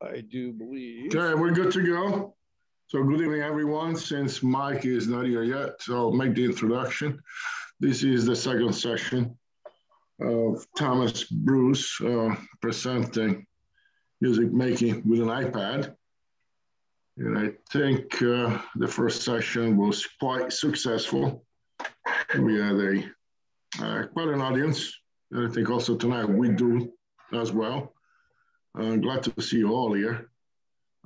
I do believe. Okay, we're good to go. So good evening, everyone. Since Mike is not here yet, so I'll make the introduction. This is the second session of Thomas Bruce presenting music making with an iPad. And I think the first session was quite successful. We had quite an audience. And I think also tonight we do as well. Glad to see you all here.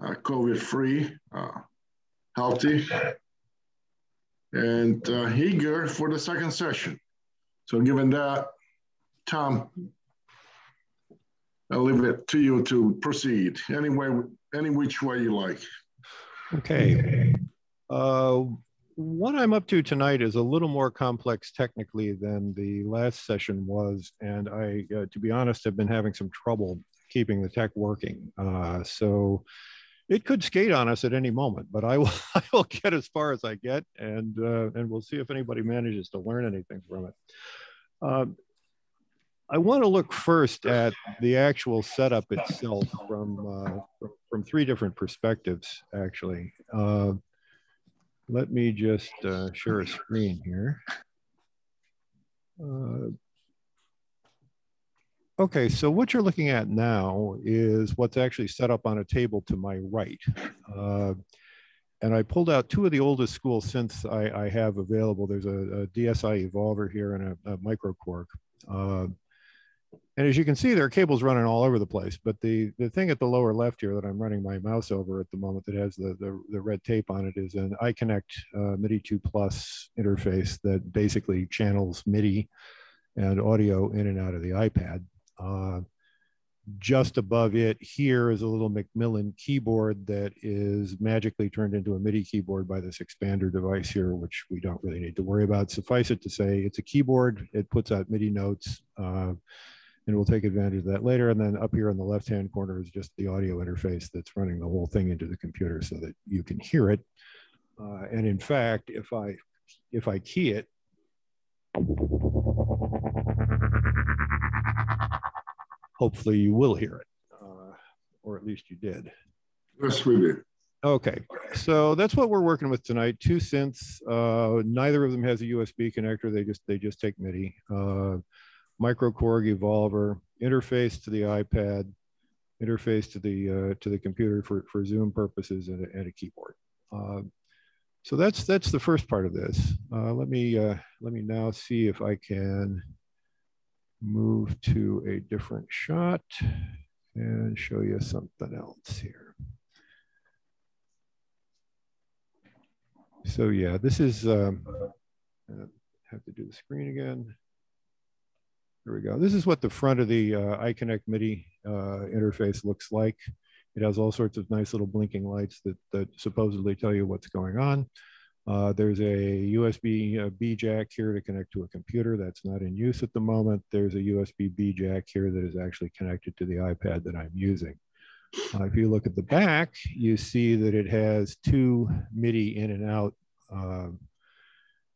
COVID-free, healthy, and eager for the second session. So given that, Tom, I'll leave it to you to proceed any which way you like. Okay. What I'm up to tonight is a little more complex technically than the last session was, and I, to be honest, have been having some trouble keeping the tech working. So it could skate on us at any moment, but I will get as far as I get, and we'll see if anybody manages to learn anything from it. I want to look first at the actual setup itself from three different perspectives, actually. Let me just share a screen here. Okay, so what you're looking at now is what's actually set up on a table to my right. And I pulled out two of the oldest school synths I have available. There's a DSI Evolver here and a Microkorg. And as you can see, there are cables running all over the place. But the thing at the lower left here that I'm running my mouse over at the moment that has the red tape on it is an iConnect MIDI 2 Plus interface that basically channels MIDI and audio in and out of the iPad. Just above it here is a little Macmillan keyboard that is magically turned into a MIDI keyboard by this expander device here, which we don't really need to worry about. Suffice it to say, it's a keyboard. It puts out MIDI notes, and we'll take advantage of that later. And then up here in the left-hand corner is just the audio interface that's running the whole thing into the computer so that you can hear it. And in fact, if I key it, hopefully you will hear it, or at least you did. Yes, we did. Okay, so that's what we're working with tonight. Two synths. Neither of them has a USB connector. They just take MIDI. Microkorg Evolver, interface to the iPad, interface to the computer for Zoom purposes, and a keyboard. So that's the first part of this. Let me now see if I can move to a different shot and show you something else here. So yeah, this is, I have to do the screen again. There we go. This is what the front of the iConnect MIDI interface looks like. It has all sorts of nice little blinking lights that supposedly tell you what's going on. There's a USB B jack here to connect to a computer that's not in use at the moment. There's a USB B jack here that is actually connected to the iPad that I'm using. If you look at the back, you see that it has two MIDI in and out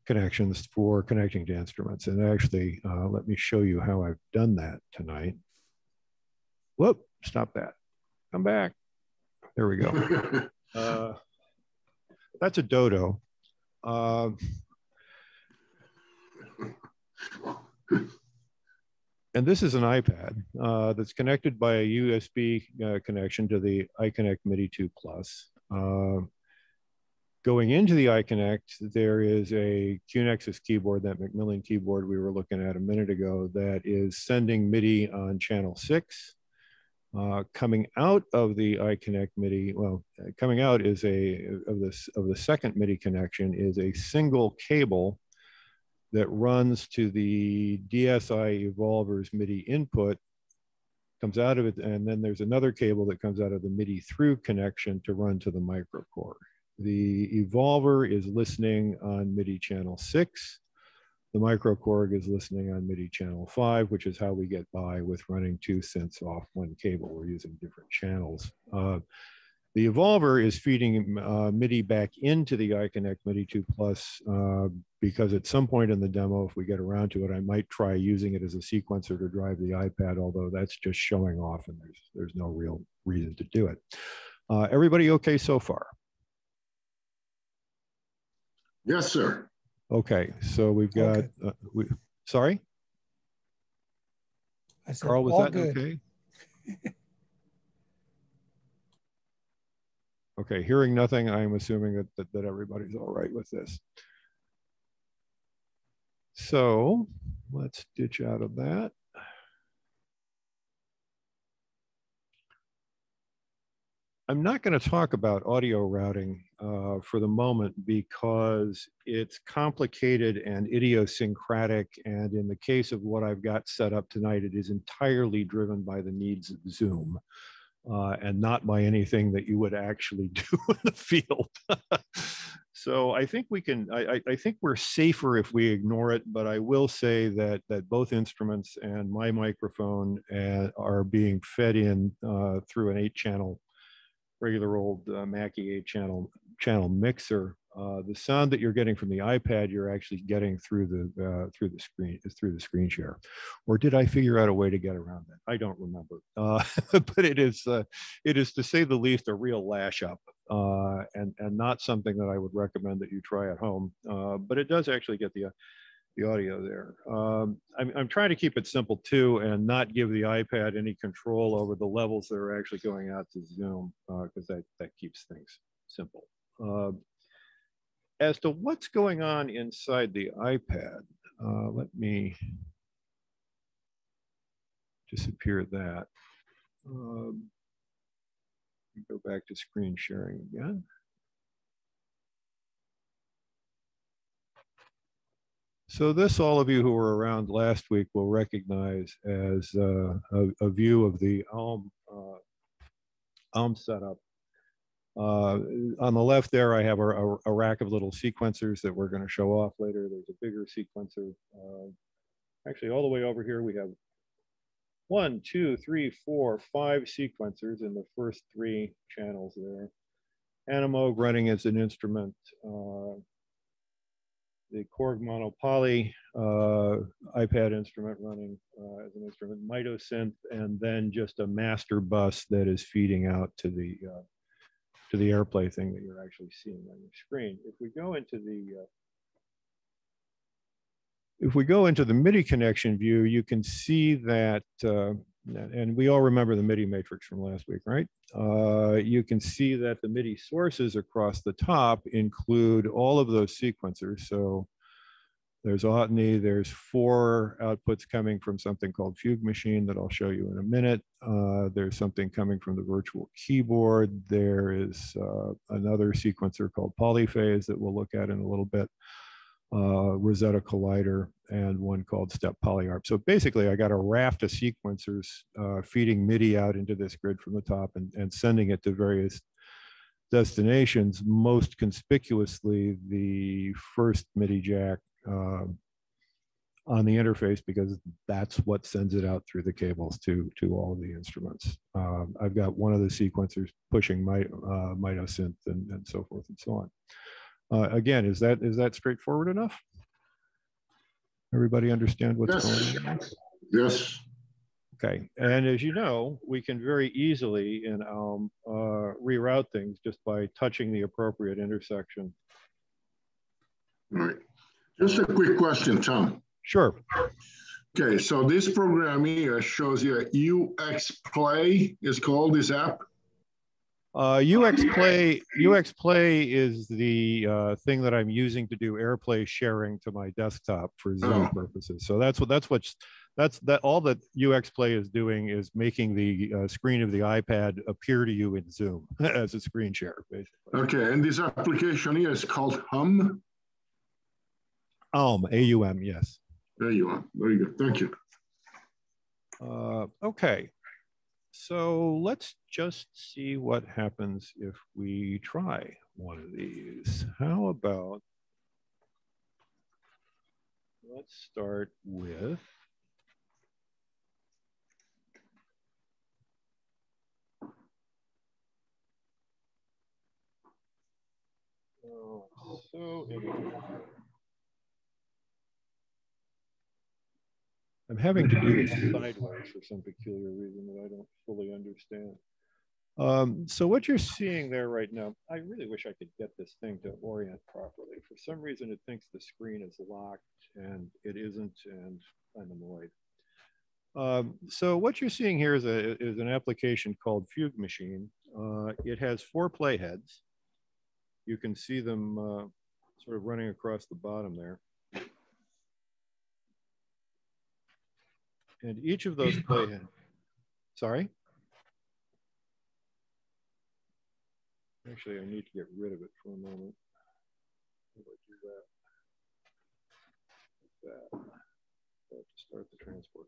connections for connecting to instruments. And actually, let me show you how I've done that tonight. Whoop, stop that. Come back. There we go. That's a Dodo. And this is an iPad that's connected by a USB connection to the iConnect MIDI 2 Plus. Going into the iConnect, there is a QNexus keyboard, that Macmillan keyboard we were looking at a minute ago, that is sending MIDI on channel 6. Coming out of the iConnect MIDI, well, coming out is of the second MIDI connection is a single cable that runs to the DSI Evolver's MIDI input, comes out of it, and then there's another cable that comes out of the MIDI through connection to run to the Microkorg. The Evolver is listening on MIDI channel 6. The Microkorg is listening on MIDI channel 5, which is how we get by with running two synths off one cable. We're using different channels. The evolver is feeding MIDI back into the iConnect MIDI 2 Plus because at some point in the demo, if we get around to it, I might try using it as a sequencer to drive the iPad, although that's just showing off and there's no real reason to do it. Everybody okay so far? Yes, sir. Okay, so we've got, sorry? I said, Carl, was all that good. okay? Okay, hearing nothing, I'm assuming that everybody's all right with this. So let's ditch out of that. I'm not going to talk about audio routing for the moment because it's complicated and idiosyncratic. And in the case of what I've got set up tonight, it is entirely driven by the needs of Zoom. And not by anything that you would actually do in the field. So I think we can, I think we're safer if we ignore it, but I will say that both instruments and my microphone are being fed in through an 8-channel, regular old Mackie 8-channel mixer. The sound that you're getting from the iPad, you're actually getting through the screen share. Or did I figure out a way to get around that? I don't remember. But it is to say the least a real lash up, and not something that I would recommend that you try at home. But it does actually get the audio there. I'm trying to keep it simple too, and not give the iPad any control over the levels that are actually going out to Zoom, because that keeps things simple. As to what's going on inside the iPad, let me disappear that. Go back to screen sharing again. So this, all of you who were around last week will recognize as a view of the ALM setup. On the left there, I have a rack of little sequencers that we're going to show off later. There's a bigger sequencer. Actually, all the way over here, we have 1, 2, 3, 4, 5 sequencers in the first 3 channels there. Animoog running as an instrument. The Korg Monopoly iPad instrument running as an instrument, MitoSynth, and then just a master bus that is feeding out to the AirPlay thing that you're actually seeing on your screen. If we go into the MIDI connection view, you can see that, and we all remember the MIDI matrix from last week, right? You can see that the MIDI sources across the top include all of those sequencers. So there's Otney, there's 4 outputs coming from something called Fugue Machine that I'll show you in a minute. There's something coming from the virtual keyboard. There is another sequencer called Polyphase that we'll look at in a little bit. Rosetta Collider, and one called Step Polyarp. So basically, I got a raft of sequencers feeding MIDI out into this grid from the top and sending it to various destinations, most conspicuously the first MIDI jack on the interface, because that's what sends it out through the cables to all of the instruments. I've got one of the sequencers pushing MitoSynth and so forth and so on. Again, is that straightforward enough? Everybody understand what's going on? Yes. Okay, and as you know, we can very easily in ALM reroute things just by touching the appropriate intersection. All right. Just a quick question, Tom. Sure. Okay, so this program here shows you UX Play is called this app. UX Play is the thing that I'm using to do AirPlay sharing to my desktop for Zoom purposes. So that's all that UX Play is doing, is making the screen of the iPad appear to you in Zoom as a screen share, basically. Okay, and this application here is called Hum. ALM, A-U-M, yes. There you are. Very good. Thank you. Okay. So let's just see what happens if we try one of these. How about, let's start with, Oh, so anyway. I'm having to do this sideways for some peculiar reason that I don't fully understand. So what you're seeing there right now, I really wish I could get this thing to orient properly. For some reason, it thinks the screen is locked and it isn't, and I'm annoyed. So what you're seeing here is an application called Fugue Machine. It has 4 playheads. You can see them sort of running across the bottom there. And each of those playheads, sorry? Actually, I need to get rid of it for a moment. How do I do that? Like that. I have to start the transport.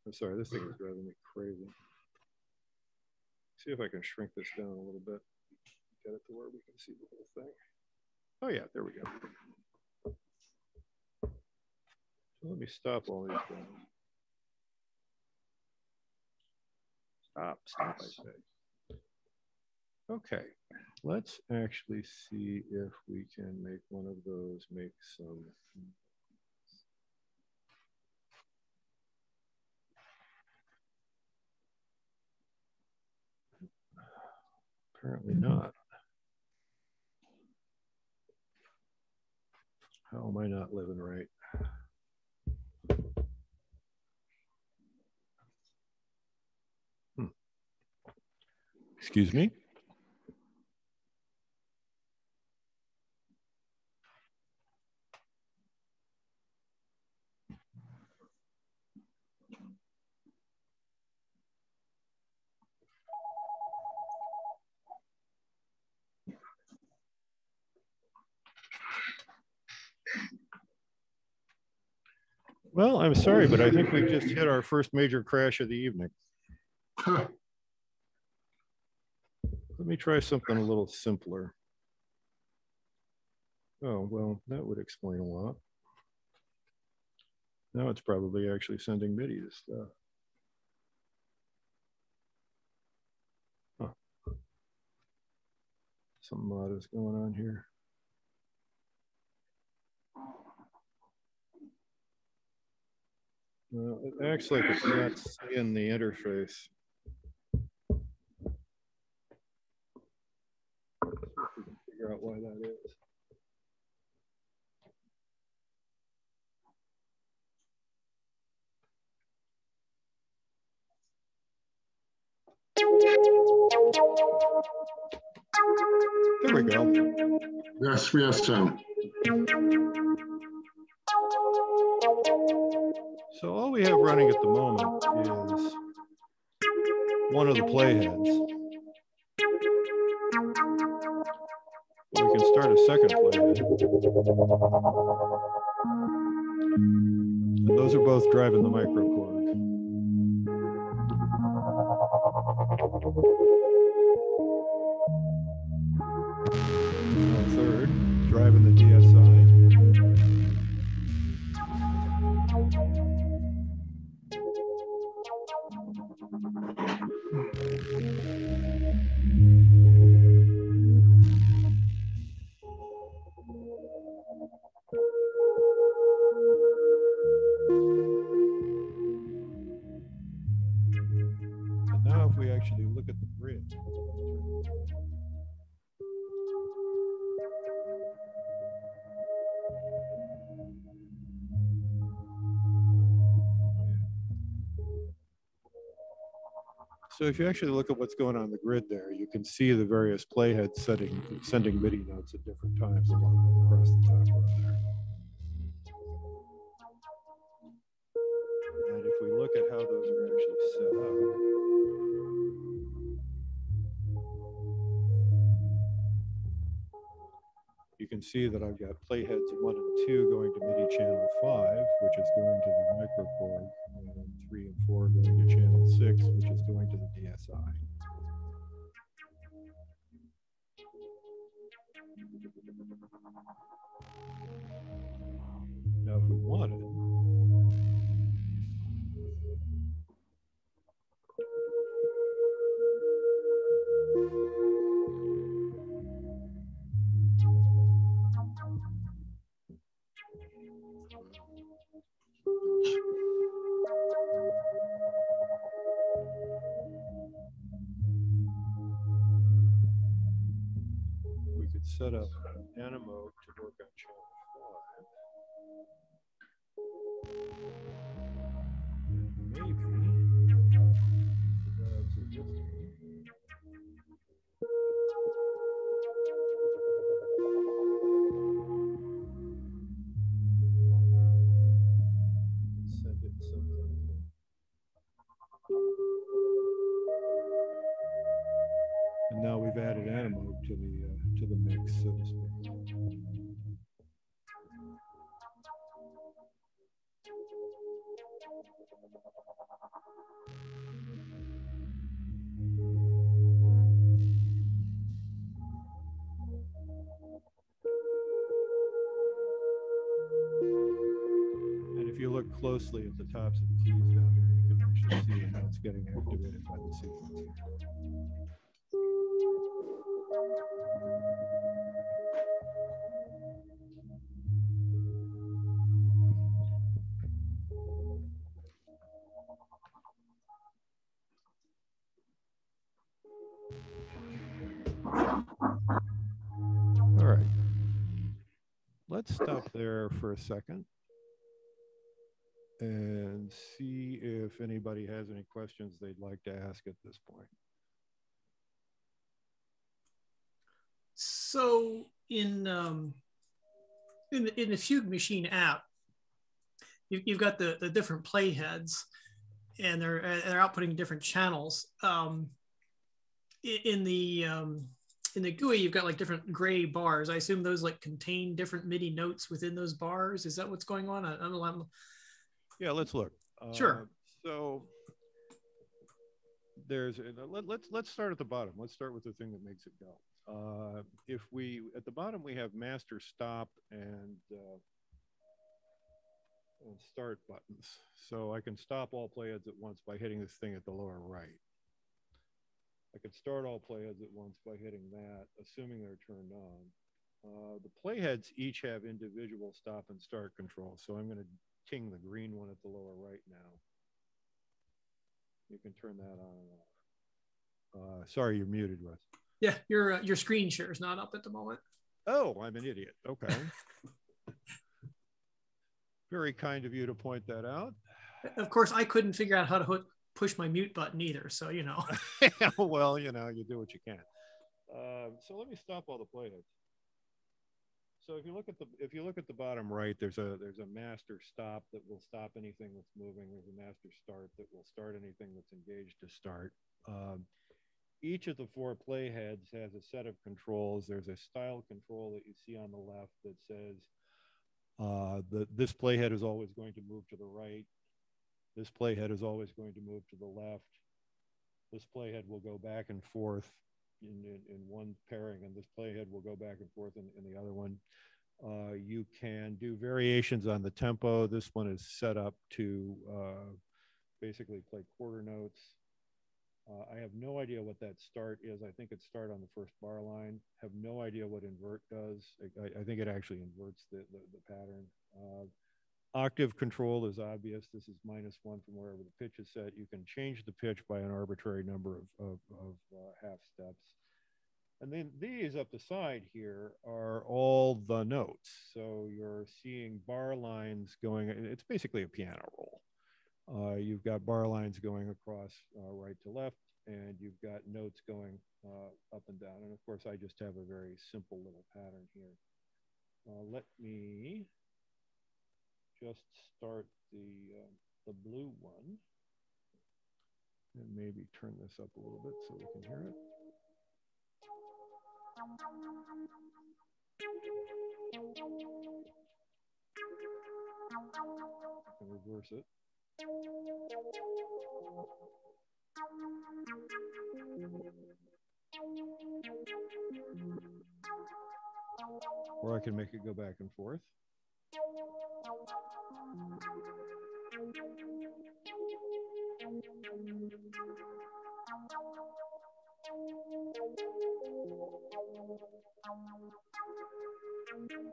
I'm sorry, this thing is driving me crazy. See if I can shrink this down a little bit. Get it to where we can see the whole thing. Oh yeah, there we go. So let me stop all these things. Stop, I say. Okay, let's actually see if we can make one of those make some. Apparently not. How am I not living right? Excuse me? Well, I'm sorry, but I think we've just hit our first major crash of the evening. Let me try something a little simpler. Oh, well, that would explain a lot. Now it's probably actually sending MIDI to stuff. Huh. Something odd is going on here. Well, it acts like it's not seeing the interface. Let's see if we can figure out why that is. There we go. Yes, we have sound. So all we have running at the moment is one of the playheads. We can start a second playhead. And those are both driving the microchord. Now a third, driving the DSI. And now if we actually look at the grid, so if you actually look at what's going on in the grid there, you can see the various playheads sending MIDI notes at different times along across the top row there. And if we look at how those are actually set up, you can see that I've got playheads 1 and 2 going to MIDI channel 5, which is going to the microchord, and 3 and 4 going to channel 6, which is going to the DSI. Now, if we wanted, set up Animo to work on channel 5. Maybe that's a distance. Send it something. And now we've added Animo to the mix, so to speak. And if you look closely at the tops of the keys down there, you can actually see how it's getting activated by the sequencer. All right. Let's stop there for a second and see if anybody has any questions they'd like to ask at this point. So in the Fugue Machine app, you've got the different playheads, and they're outputting different channels. In the GUI, you've got like different gray bars. I assume those like contain different MIDI notes within those bars. Is that what's going on? I don't know. Yeah, let's look. Sure. So there's let's start at the bottom. Let's start with the thing that makes it go. If we at the bottom we have master, stop, and start buttons. So I can stop all playheads at once by hitting this thing at the lower right. I could start all playheads at once by hitting that, assuming they're turned on. The playheads each have individual stop and start controls. So I'm going to ting the green one at the lower right now. You can turn that on and off. Sorry, you're muted, Russ. Yeah, your screen share is not up at the moment. Oh, I'm an idiot. Okay. Very kind of you to point that out. Of course, I couldn't figure out how to push my mute button either, so you know. Well, you know, you do what you can. So let me stop all the playheads. So if you look at the bottom right, there's a master stop that will stop anything that's moving. There's a master start that will start anything that's engaged to start. Each of the four playheads has a set of controls. There's a style control that you see on the left that says this playhead is always going to move to the right. This playhead is always going to move to the left. This playhead will go back and forth in one pairing, and this playhead will go back and forth in the other one. You can do variations on the tempo. This one is set up to basically play quarter notes. I have no idea what that start is. I think it's start on the first bar line. Have no idea what invert does. I think it actually inverts the pattern. Octave control is obvious. This is -1 from wherever the pitch is set. You can change the pitch by an arbitrary number of half steps. And then these up the side here are all the notes. So you're seeing bar lines going, it's basically a piano roll. You've got bar lines going across right to left, and you've got notes going up and down. And of course, I just have a very simple little pattern here. Let me just start the blue one and maybe turn this up a little bit so we can hear it. I can reverse it. Or I can make it go back and forth.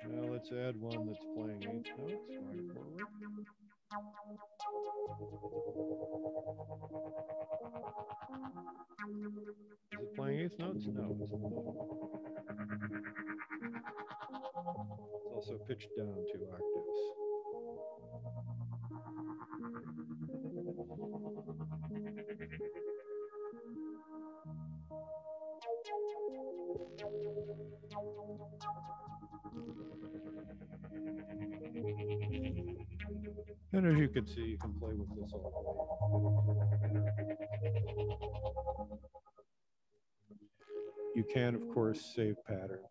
Now let's add one that's playing 8 notes right forward. Is it playing 8 notes? No, it's not. also pitched down 2 octaves. And as you can see, you can play with this all day. You can, of course, save patterns.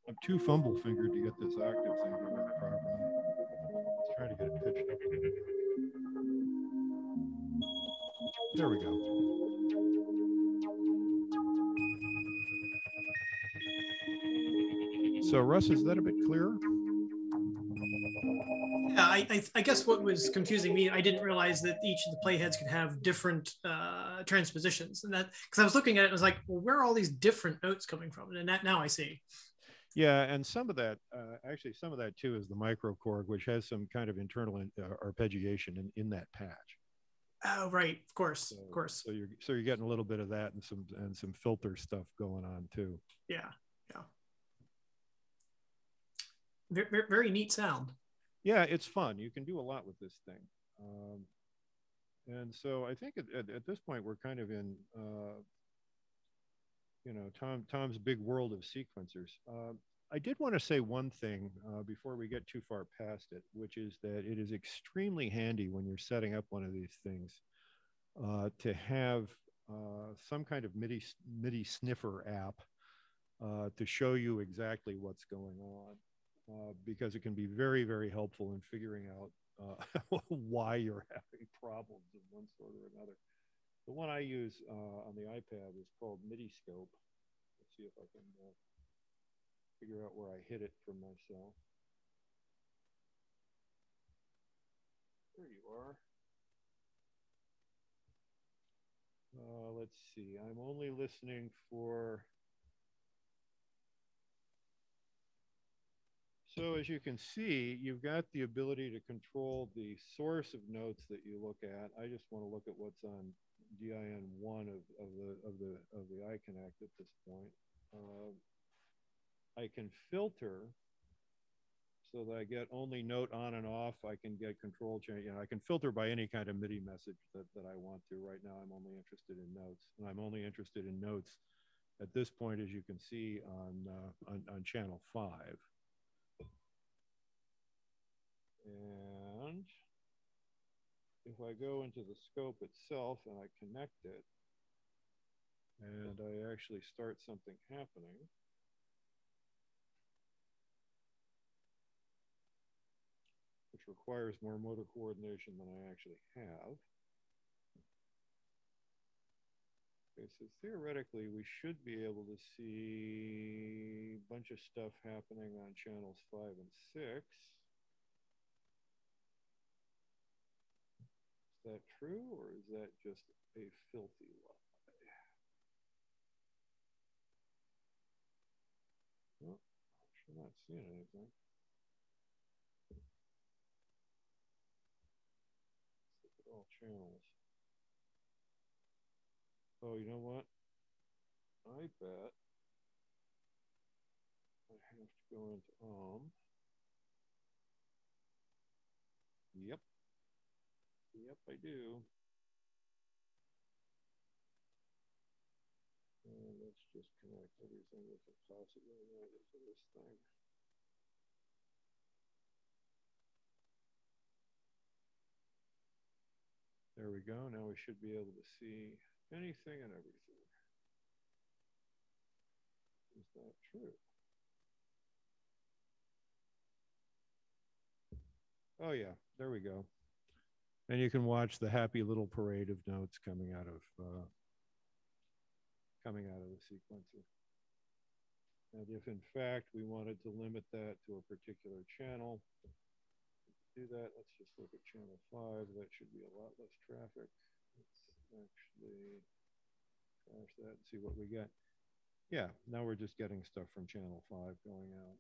I'm too fumble fingered to get this octave thing to work properly. Let's try to get it pitched up. There we go. So Russ, is that a bit clearer? Yeah, I guess what was confusing me, I didn't realize that each of the playheads could have different transpositions, and that because I was looking at it, I was like, well, where are all these different notes coming from? And that now I see. Yeah, and some of that, actually, some of that too is the microchord, which has some kind of internal arpeggiation in that patch. Oh, right, of course, of course. So you're getting a little bit of that and some filter stuff going on too. Yeah, yeah. Very, very neat sound. Yeah, it's fun. You can do a lot with this thing. And so I think at this point, we're kind of in, you know, Tom's big world of sequencers. I did want to say one thing before we get too far past it, which is that it is extremely handy when you're setting up one of these things to have some kind of MIDI sniffer app to show you exactly what's going on. Because it can be very, very helpful in figuring out why you're having problems of one sort or another. The one I use on the iPad is called MIDI Scope. Let's see if I can figure out where I hit it for myself. There you are. Let's see. I'm only listening for... So as you can see, you've got the ability to control the source of notes that you look at. I just want to look at what's on DIN1 of the iConnect at this point. I can filter so that I get only note on and off. I can get control change. You know, I can filter by any kind of MIDI message that I want to. Right now, I'm only interested in notes, and I'm only interested in notes at this point, as you can see on channel 5. And if I go into the scope itself and I connect it, and I actually start something happening, which requires more motor coordination than I actually have. Okay, so theoretically, we should be able to see a bunch of stuff happening on channels 5 and 6. Is that true, or is that just a filthy lie? Well, I'm not seeing anything. Let's look at all channels. Oh, you know what? I bet I have to go into Yep. Yep, I do. And let's just connect everything we can possibly know to this thing. There we go. Now we should be able to see anything and everything. Is that true? Oh yeah, there we go. And you can watch the happy little parade of notes coming out of the sequencer. And if in fact we wanted to limit that to a particular channel, do that. Let's just look at channel 5. That should be a lot less traffic. Let's actually crash that and see what we get. Yeah, now we're just getting stuff from channel 5 going out.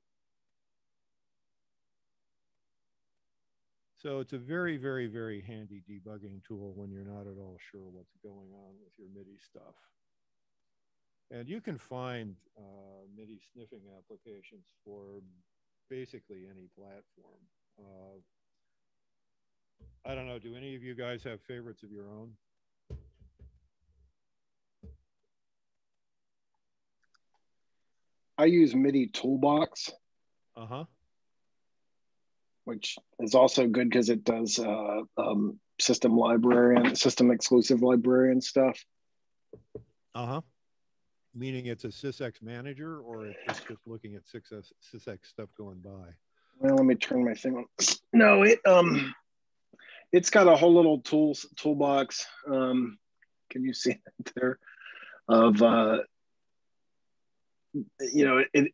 So it's a very, very, very handy debugging tool when you're not at all sure what's going on with your MIDI stuff. And you can find MIDI sniffing applications for basically any platform. I don't know, do any of you guys have favorites of your own? I use MIDI Toolbox. Uh-huh. Which is also good because it does system exclusive librarian stuff. Uh-huh. Meaning it's a SysX manager, or it's just looking at SysX stuff going by? Well, let me turn my thing on. No, it's got a whole little toolbox. Can you see it there? Of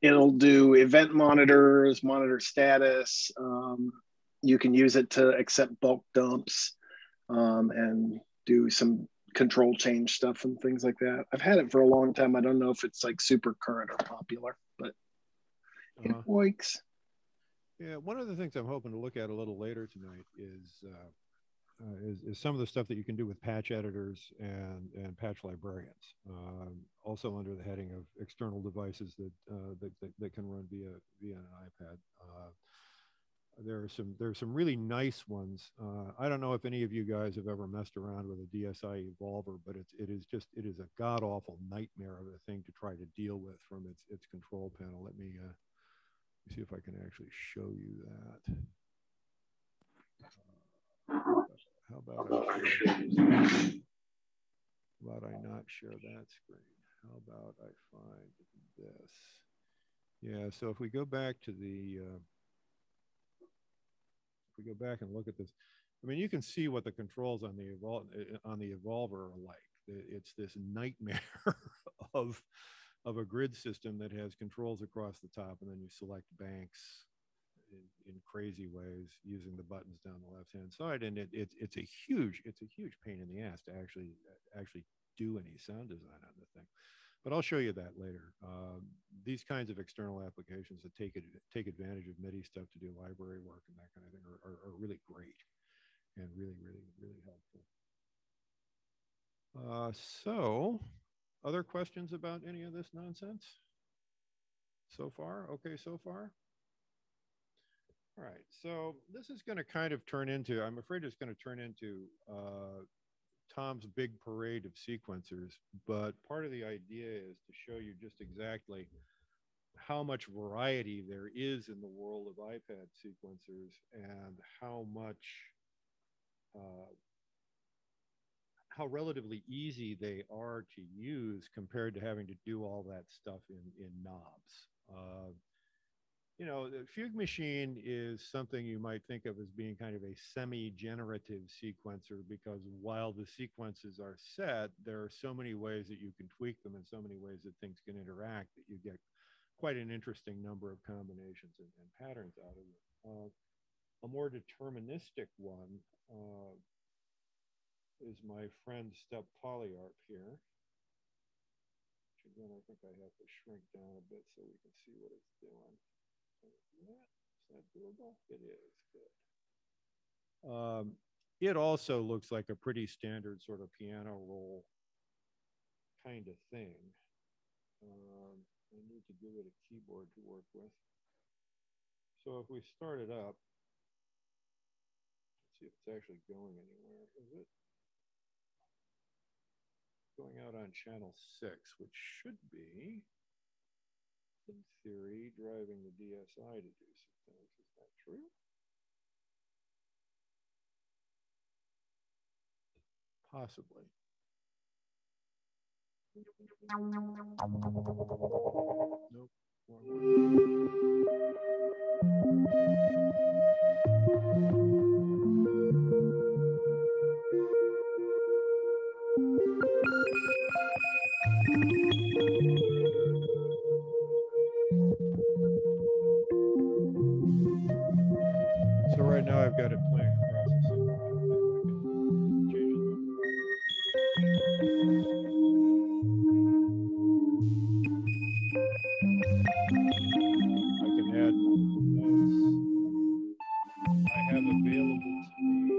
it'll do event monitors, monitor status. You can use it to accept bulk dumps and do some control change stuff and things like that. I've had it for a long time. I don't know if it's like super current or popular, but it works. Yeah, one of the things I'm hoping to look at a little later tonight is some of the stuff that you can do with patch editors and patch librarians. Also under the heading of external devices that can run via an iPad. There are some really nice ones. I don't know if any of you guys have ever messed around with a DSI Evolver, but it is a god awful nightmare of a thing to try to deal with from its control panel. Let me see if I can actually show you that. How about I not share that screen? How about I find this? Yeah, so if we go back to the if we go back and look at this, I mean, you can see what the controls on the Evolver are like. It's this nightmare of a grid system that has controls across the top, and then you select banks in crazy ways using the buttons down the left-hand side, and it's a huge pain in the ass to actually do any sound design on the thing. But I'll show you that later. These kinds of external applications that take advantage of MIDI stuff to do library work and that kind of thing are really great and really, really, really helpful. So, other questions about any of this nonsense so far? Okay, so far? All right, so this is going to kind of turn into, I'm afraid it's going to turn into Tom's big parade of sequencers, but part of the idea is to show you just exactly how much variety there is in the world of iPad sequencers and how relatively easy they are to use compared to having to do all that stuff in knobs. You know, the Fugue Machine is something you might think of as being kind of a semi-generative sequencer, because while the sequences are set, there are so many ways that you can tweak them and so many ways that things can interact that you get quite an interesting number of combinations and patterns out of it. A more deterministic one is my friend Step Polyarp here. Which again, I think I have to shrink down a bit so we can see what it's doing. Is that doable? It is. Good. It also looks like a pretty standard sort of piano roll kind of thing. I need to give it a keyboard to work with. So if we start it up, let's see if it's actually going anywhere. Is it? Going out on channel 6, which should be, in theory, driving the DSI to do some things. Is that true? Possibly. Nope. So right now I've got it playing across the system. I can add multiple notes. I have available to me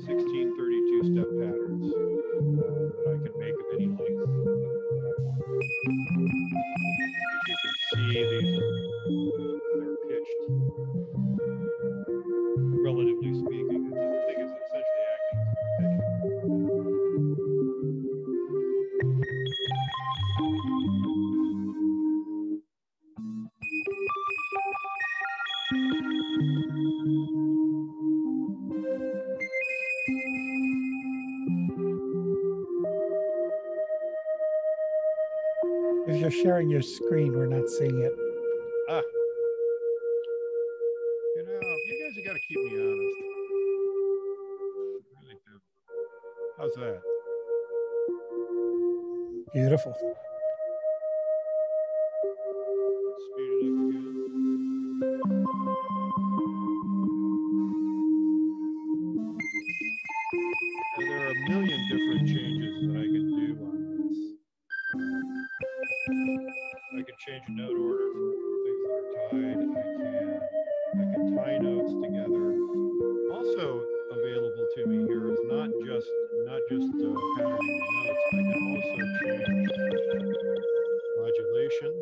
1632 step patterns that I can make of any length. As you can see, they're pitched. Relatively speaking, the thing is essentially acting as a pitch. If you're sharing your screen, we're not seeing it. Ah. You know, you guys have got to keep me honest. Really do. How's that? Beautiful. Speed it up again. And there are a million different changes that I can do on this. I can change a note order for things that are tied. I can tie notes together. Also available to me here is not just patterning the notes. I can also change modulation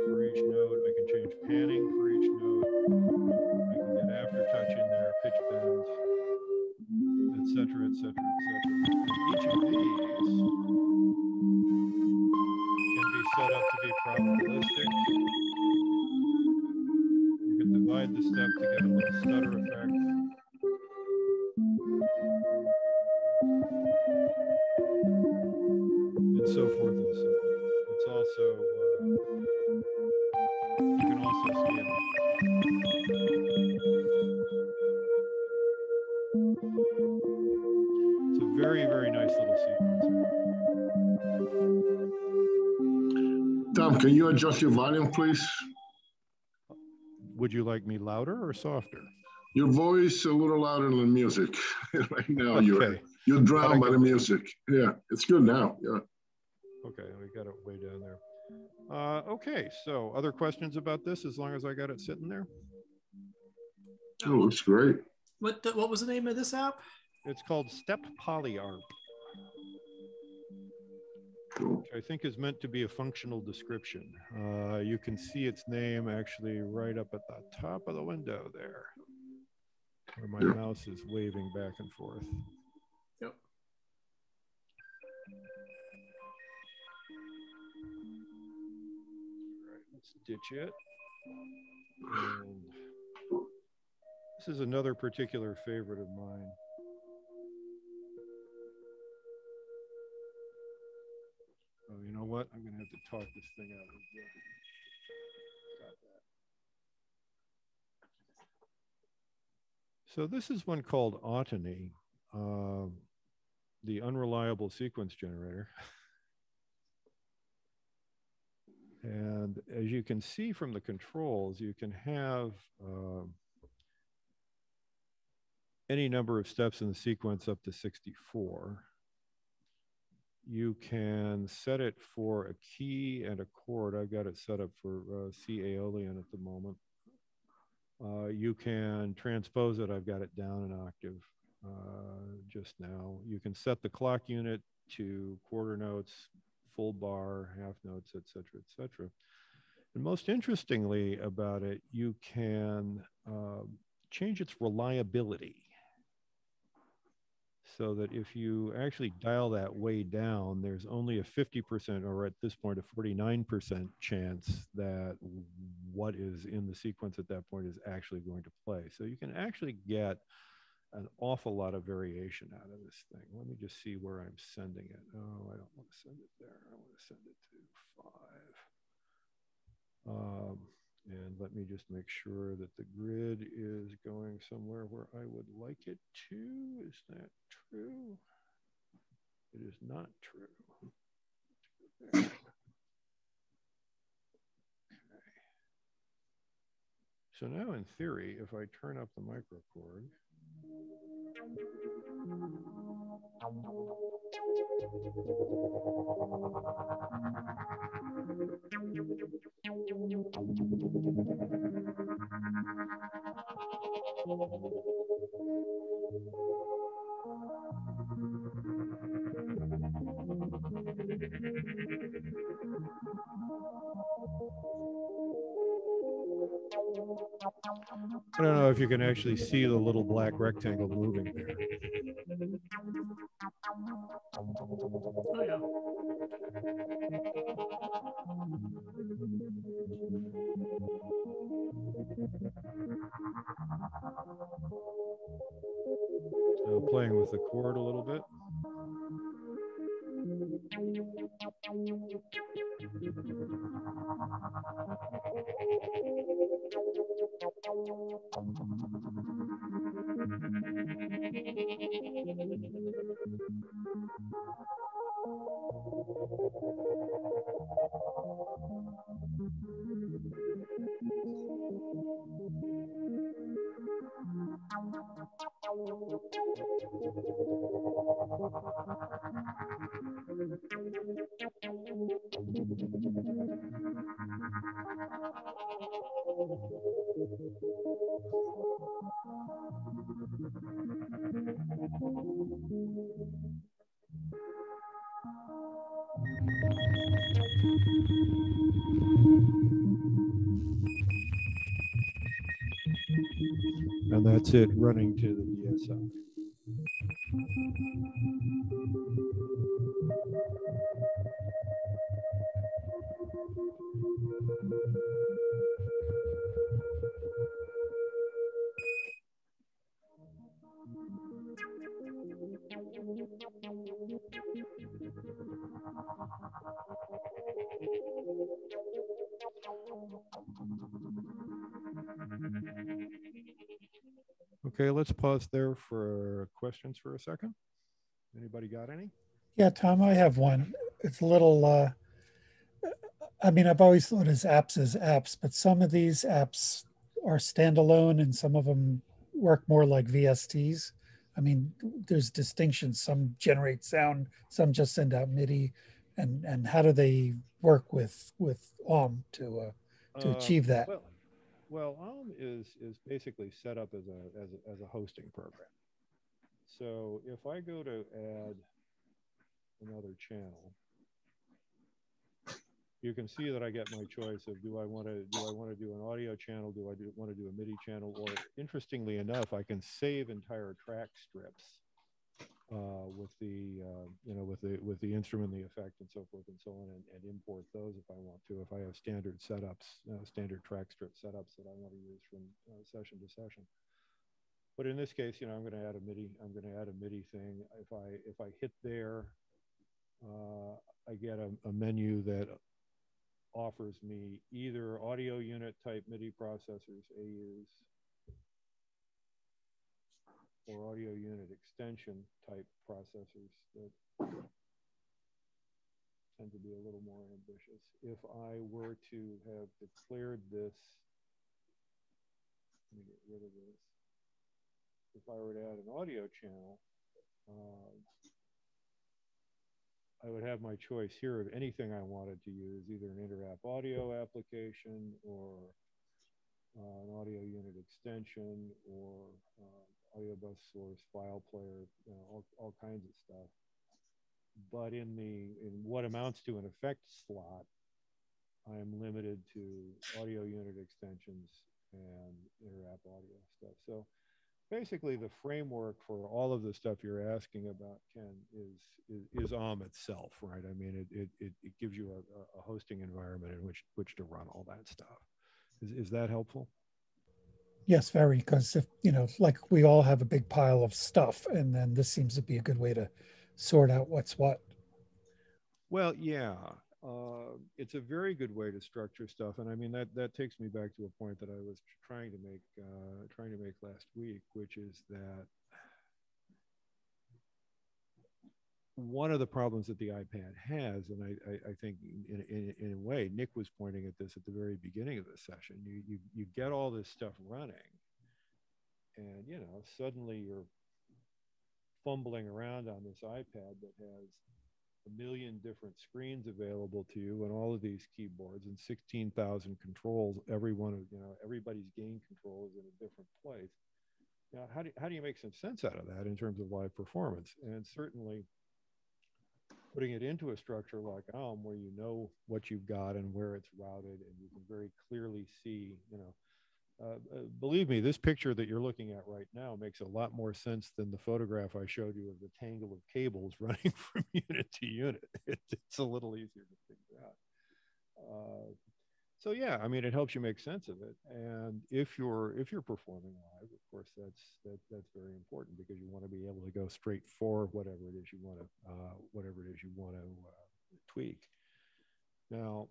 for each note. I can change panning for each note. I can get aftertouch in there, pitch bend, etc., etc., etc. Each of these can be set up to be probabilistic. You can divide the step to get a little stutter effect. And so forth and so on. It's also, you can also scale. It's a very, very nice little sequencer. Tom, can you adjust your volume, please? Would you like me louder or softer? Your voice a little louder than the music. Right now, Okay. you're drowned by the music. Yeah, it's good now. Yeah. Okay, we got it way down there. Okay, so other questions about this as long as I got it sitting there? Oh, looks great. What was the name of this app? It's called Step PolyArp, Cool. which I think is meant to be a functional description. You can see its name actually right up at the top of the window there, where my mouse is waving back and forth. Yep. All right, let's ditch it. And this is another particular favorite of mine. Oh, you know what? I'm going to have to talk this thing out again. Got that. So this is one called Autony, the unreliable sequence generator. And as you can see from the controls, you can have any number of steps in the sequence up to 64. You can set it for a key and a chord. I've got it set up for C Aeolian at the moment. You can transpose it. I've got it down an octave just now. You can set the clock unit to quarter notes, full bar, half notes, etc., etc. And most interestingly about it, you can change its reliability. So that if you actually dial that way down, there's only a 50%, or at this point, a 49% chance that what is in the sequence at that point is actually going to play. So you can actually get an awful lot of variation out of this thing. Let me just see where I'm sending it. Oh, I don't want to send it there. I want to send it to 5. And let me just make sure that the grid is going somewhere where I would like it to. Is that true? It is not true. Okay. So now in theory, if I turn up the microcord, I don't know if you can actually see the little black rectangle moving there. Oh, yeah. So playing with the chord a little bit. And that's it running to the DSL. Okay, let's pause there for questions for a second. Anybody got any? Yeah, Tom, I have one. It's a little, I mean, I've always thought as apps, but some of these apps are standalone and some of them work more like VSTs. I mean, there's distinctions. Some generate sound, some just send out MIDI. And how do they work with OM to achieve that? Well, is basically set up as a hosting program. So if I go to add another channel, you can see that I get my choice of do I want to do an audio channel, do I want to do a MIDI channel, or interestingly enough, I can save entire track strips with the with the instrument, the effect, and so forth and so on, and import those if I want to. If I have standard setups, standard track strip setups that I want to use from session to session. But in this case, I'm going to add a MIDI. I'm going to add a MIDI thing. If I hit there, I get a menu that offers me either audio unit type MIDI processors, AUs, or audio unit extension type processors that tend to be a little more ambitious. If I were to have declared this, let me get rid of this. If I were to add an audio channel, I would have my choice here of anything I wanted to use, either an inter-app audio application or an audio unit extension or audio bus source, file player, all kinds of stuff. But in what amounts to an effect slot, I'm limited to audio unit extensions and inter-app audio stuff. So basically, the framework for all of the stuff you're asking about, Ken, is OM itself, right? I mean, it gives you a hosting environment in which to run all that stuff. Is that helpful? Yes, very, because if, like we all have a big pile of stuff, and then this seems to be a good way to sort out what's what. Well, yeah. it's a very good way to structure stuff. And I mean, that takes me back to a point that I was trying to make last week, which is that one of the problems that the iPad has, and I think in a way, Nick was pointing at this at the very beginning of the session, you get all this stuff running, and suddenly you're fumbling around on this iPad that has a million different screens available to you and all of these keyboards and 16,000 controls. Every one of everybody's gain control is in a different place. Now, how do you make some sense out of that in terms of live performance? And certainly putting it into a structure like Elm, where you know what you've got and where it's routed, and you can very clearly see, believe me, this picture that you're looking at right now makes a lot more sense than the photograph I showed you of the tangle of cables running from unit to unit. It's a little easier to figure out. So yeah, I mean, it helps you make sense of it. And if you're performing live, of course, that's very important, because you want to be able to go straight for whatever it is you want to tweak. Now,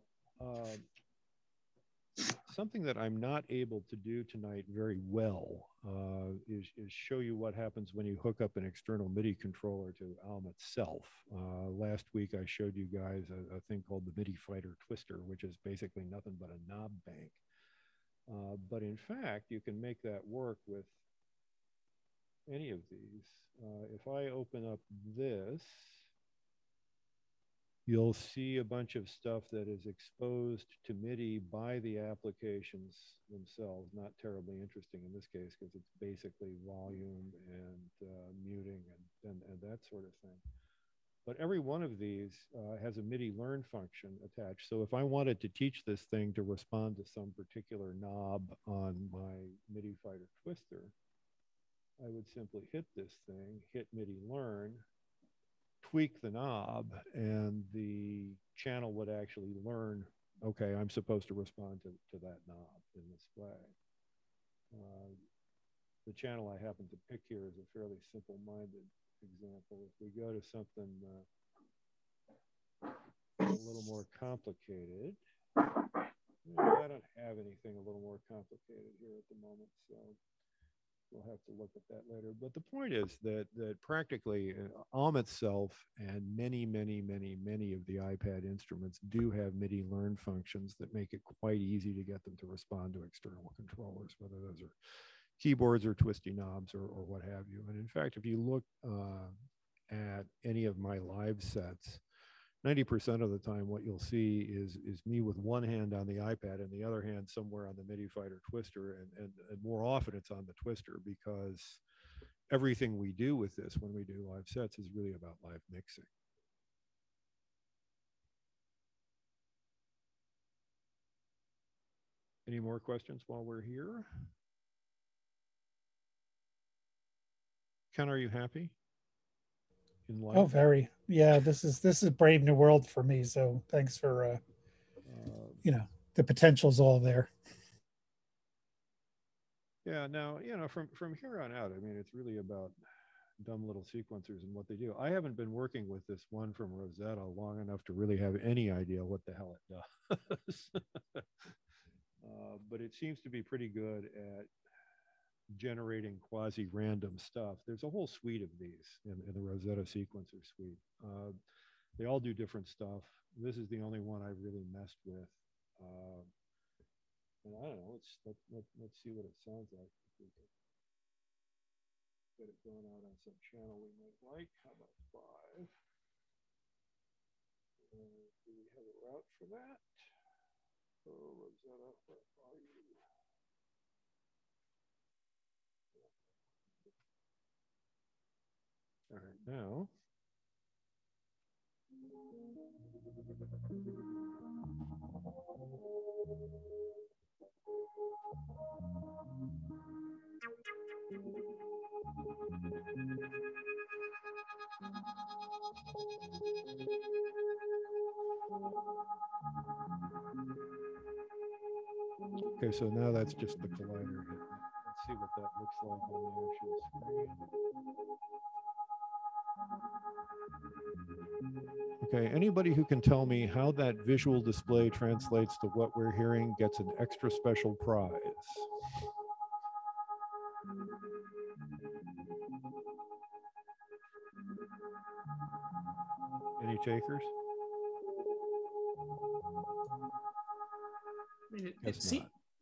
something that I'm not able to do tonight very well is show you what happens when you hook up an external MIDI controller to Alm itself. Last week I showed you guys a thing called the MIDI Fighter Twister, which is basically nothing but a knob bank. But in fact, you can make that work with any of these. If I open up this, you'll see a bunch of stuff that is exposed to MIDI by the applications themselves. Not terribly interesting in this case, because it's basically volume and muting and that sort of thing. But every one of these has a MIDI learn function attached. So if I wanted to teach this thing to respond to some particular knob on my MIDI Fighter Twister, I would simply hit this thing, hit MIDI learn, tweak the knob, and the channel would actually learn, okay, I'm supposed to respond to that knob in this way. The channel I happen to pick here is a fairly simple-minded example. If we go to something a little more complicated, I don't have anything a little more complicated here at the moment, so we'll have to look at that later. But the point is that practically Alm itself and many of the iPad instruments do have MIDI learn functions that make it quite easy to get them to respond to external controllers, whether those are keyboards or twisty knobs or what have you. And in fact, if you look at any of my live sets, 90% of the time what you'll see is me with one hand on the iPad and the other hand somewhere on the MIDI Fighter Twister, and more often it's on the Twister, because everything we do with this when we do live sets is really about live mixing. Any more questions while we're here? Ken, are you happy in life? Oh, very. Yeah, this is brave new world for me. So thanks for the potential's all there. Yeah. Now, from here on out, I mean, it's really about dumb little sequencers and what they do. I haven't been working with this one from Rosetta long enough to really have any idea what the hell it does. But it seems to be pretty good at generating quasi-random stuff. There's a whole suite of these in the Rosetta sequencer suite. They all do different stuff. This is the only one I've really messed with. And I don't know, let's see what it sounds like. If we can get it going out on some channel we might like. How about 5? Do we have a route for that? Oh, Rosetta, where are you? All right, now. Okay, so now that's just the collider. Let's see what that looks like on the actual screen. Okay, anybody who can tell me how that visual display translates to what we're hearing gets an extra special prize. Any takers? I mean,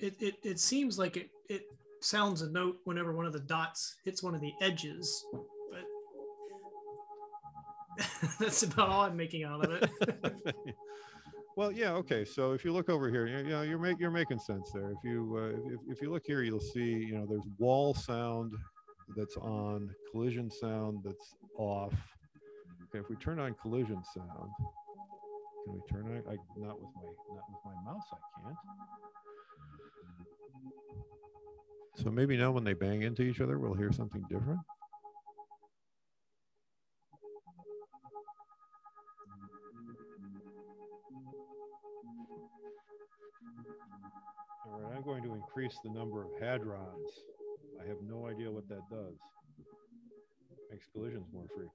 it seems like it sounds a note whenever one of the dots hits one of the edges, but that's about all I'm making out of it. Well, yeah, okay. So if you look over here, you're making sense there. If you look here, you'll see there's wall sound that's on, collision sound that's off. Okay, if we turn on collision sound, can we turn on? Not with my mouse, I can't. So maybe now when they bang into each other, we'll hear something different. All right, I'm going to increase the number of hadrons. I have no idea what that does. Makes collisions more frequent.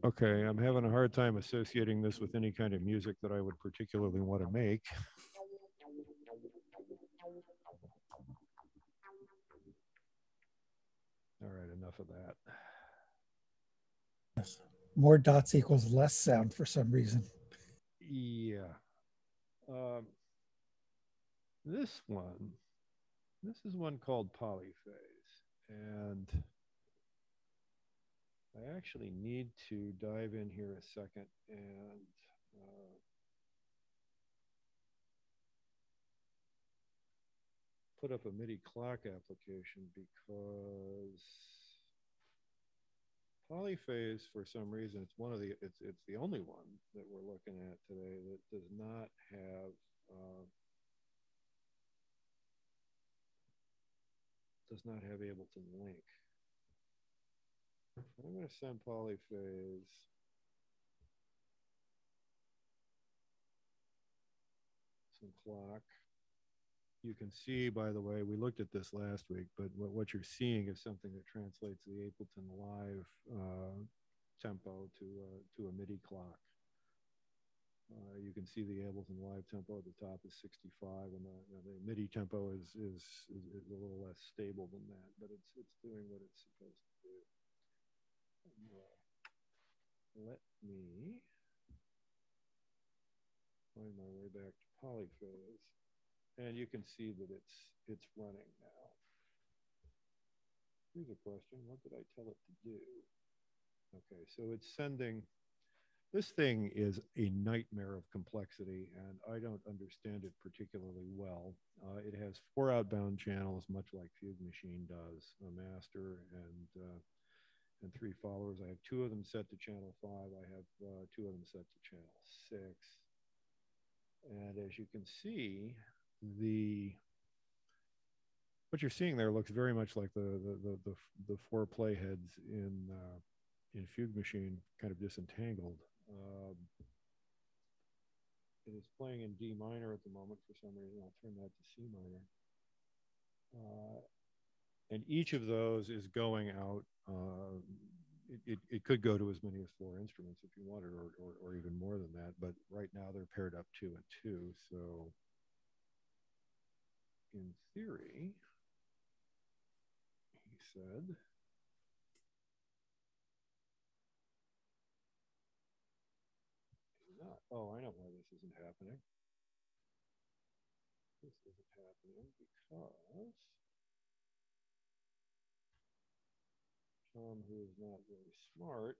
Okay, I'm having a hard time associating this with any kind of music that I would particularly want to make. All right, enough of that. Yes. More dots equals less sound for some reason. Yeah. This is one called polyphase. And I actually need to dive in here a second and put up a MIDI clock application, because polyphase, for some reason, it's the only one that we're looking at today that does not have Ableton Link. I'm going to send polyphase some clock. You can see, by the way, we looked at this last week, but what you're seeing is something that translates the Ableton Live tempo to a MIDI clock. You can see the Ableton Live tempo at the top is 65, and the MIDI tempo is a little less stable than that, but it's doing what it's supposed to do. Let me find my way back to polyphase, and you can see that it's running now. Here's a question: what did I tell it to do? Okay, so it's sending. This thing is a nightmare of complexity, and I don't understand it particularly well. It has 4 outbound channels, much like Fugue Machine does, a master and 3 followers. I have 2 of them set to channel 5. I have 2 of them set to channel 6. And as you can see, what you're seeing there looks very much like the 4 playheads in Fugue Machine, kind of disentangled. It is playing in D minor at the moment for some reason. I'll turn that to C minor. And each of those is going out. It could go to as many as 4 instruments if you wanted, or even more than that. But right now they're paired up 2 and 2. So in theory, he said, not. Oh, I know why this isn't happening. This isn't happening because Tom, who is not very smart,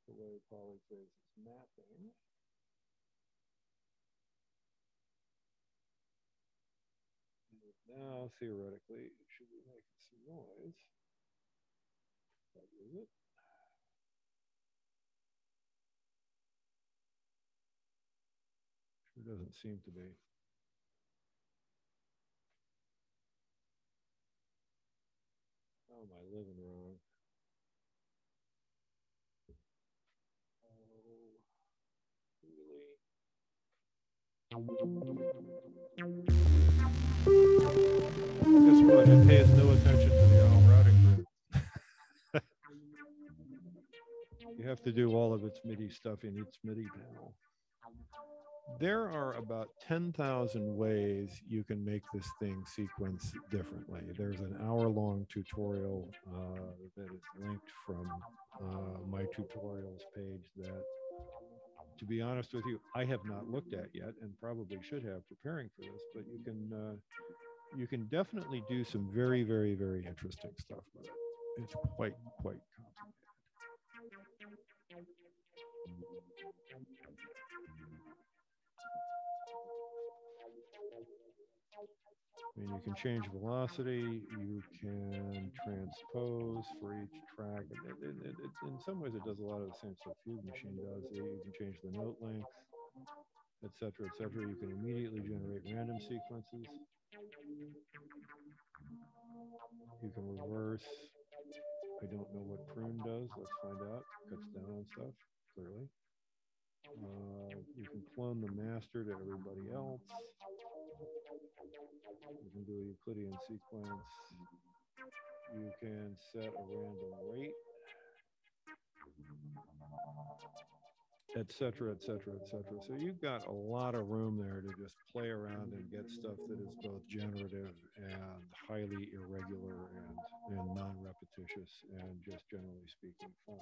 the way polyphase is mapping, now theoretically it should be making some noise. That is it. Sure doesn't seem to be. How am I living wrong? Oh, really? Guess what? It pays no attention to the owl routing grid. You have to do all of its MIDI stuff in its MIDI panel. There are about 10,000 ways you can make this thing sequence differently. There's an hour-long tutorial that is linked from my tutorials page that, to be honest with you, I have not looked at yet and probably should have preparing for this, but you can definitely do some very, very, very interesting stuff with it. It's quite complicated. I mean, you can change velocity, you can transpose for each track. In some ways, it does a lot of the same stuff Fugue Machine does. You can change the note length, etc., etc. You can immediately generate random sequences. You can reverse. I don't know what prune does. Let's find out. Cuts down on stuff, clearly. You can clone the master to everybody else. You can do a Euclidean sequence. You can set a random rate, etc., etc., etc. So you've got a lot of room there to just play around and get stuff that is both generative and highly irregular and non-repetitious and just generally speaking fun.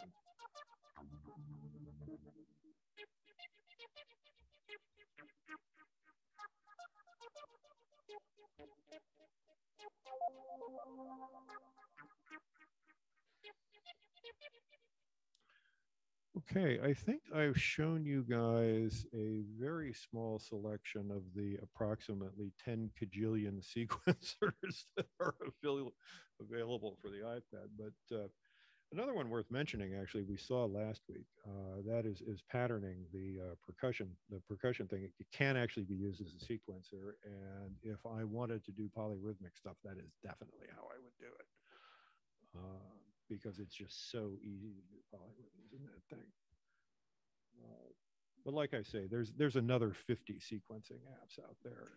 Okay, I think I've shown you guys a very small selection of the approximately 10 kajillion sequencers that are available for the iPad. But another one worth mentioning, actually, we saw last week, that is patterning the percussion thing. It can actually be used as a sequencer. And if I wanted to do polyrhythmic stuff, that is definitely how I would do it. Because it's just so easy to do polyrhythms in that thing. But like I say, there's another 50 sequencing apps out there.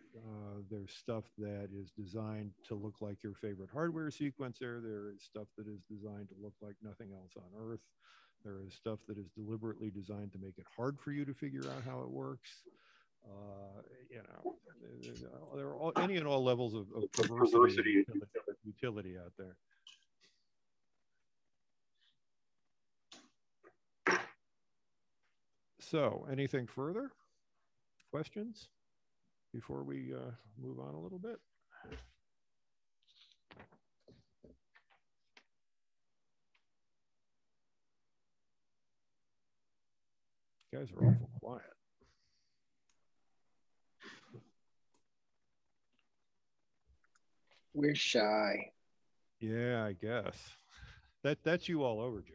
There's stuff that is designed to look like your favorite hardware sequencer. There is stuff that is designed to look like nothing else on Earth. There is stuff that is deliberately designed to make it hard for you to figure out how it works. You know, there are any and all levels of perversity and utility out there. So, anything further? Questions before we move on a little bit? You guys are awful quiet. We're shy. Yeah, I guess. That's you all over, Joe.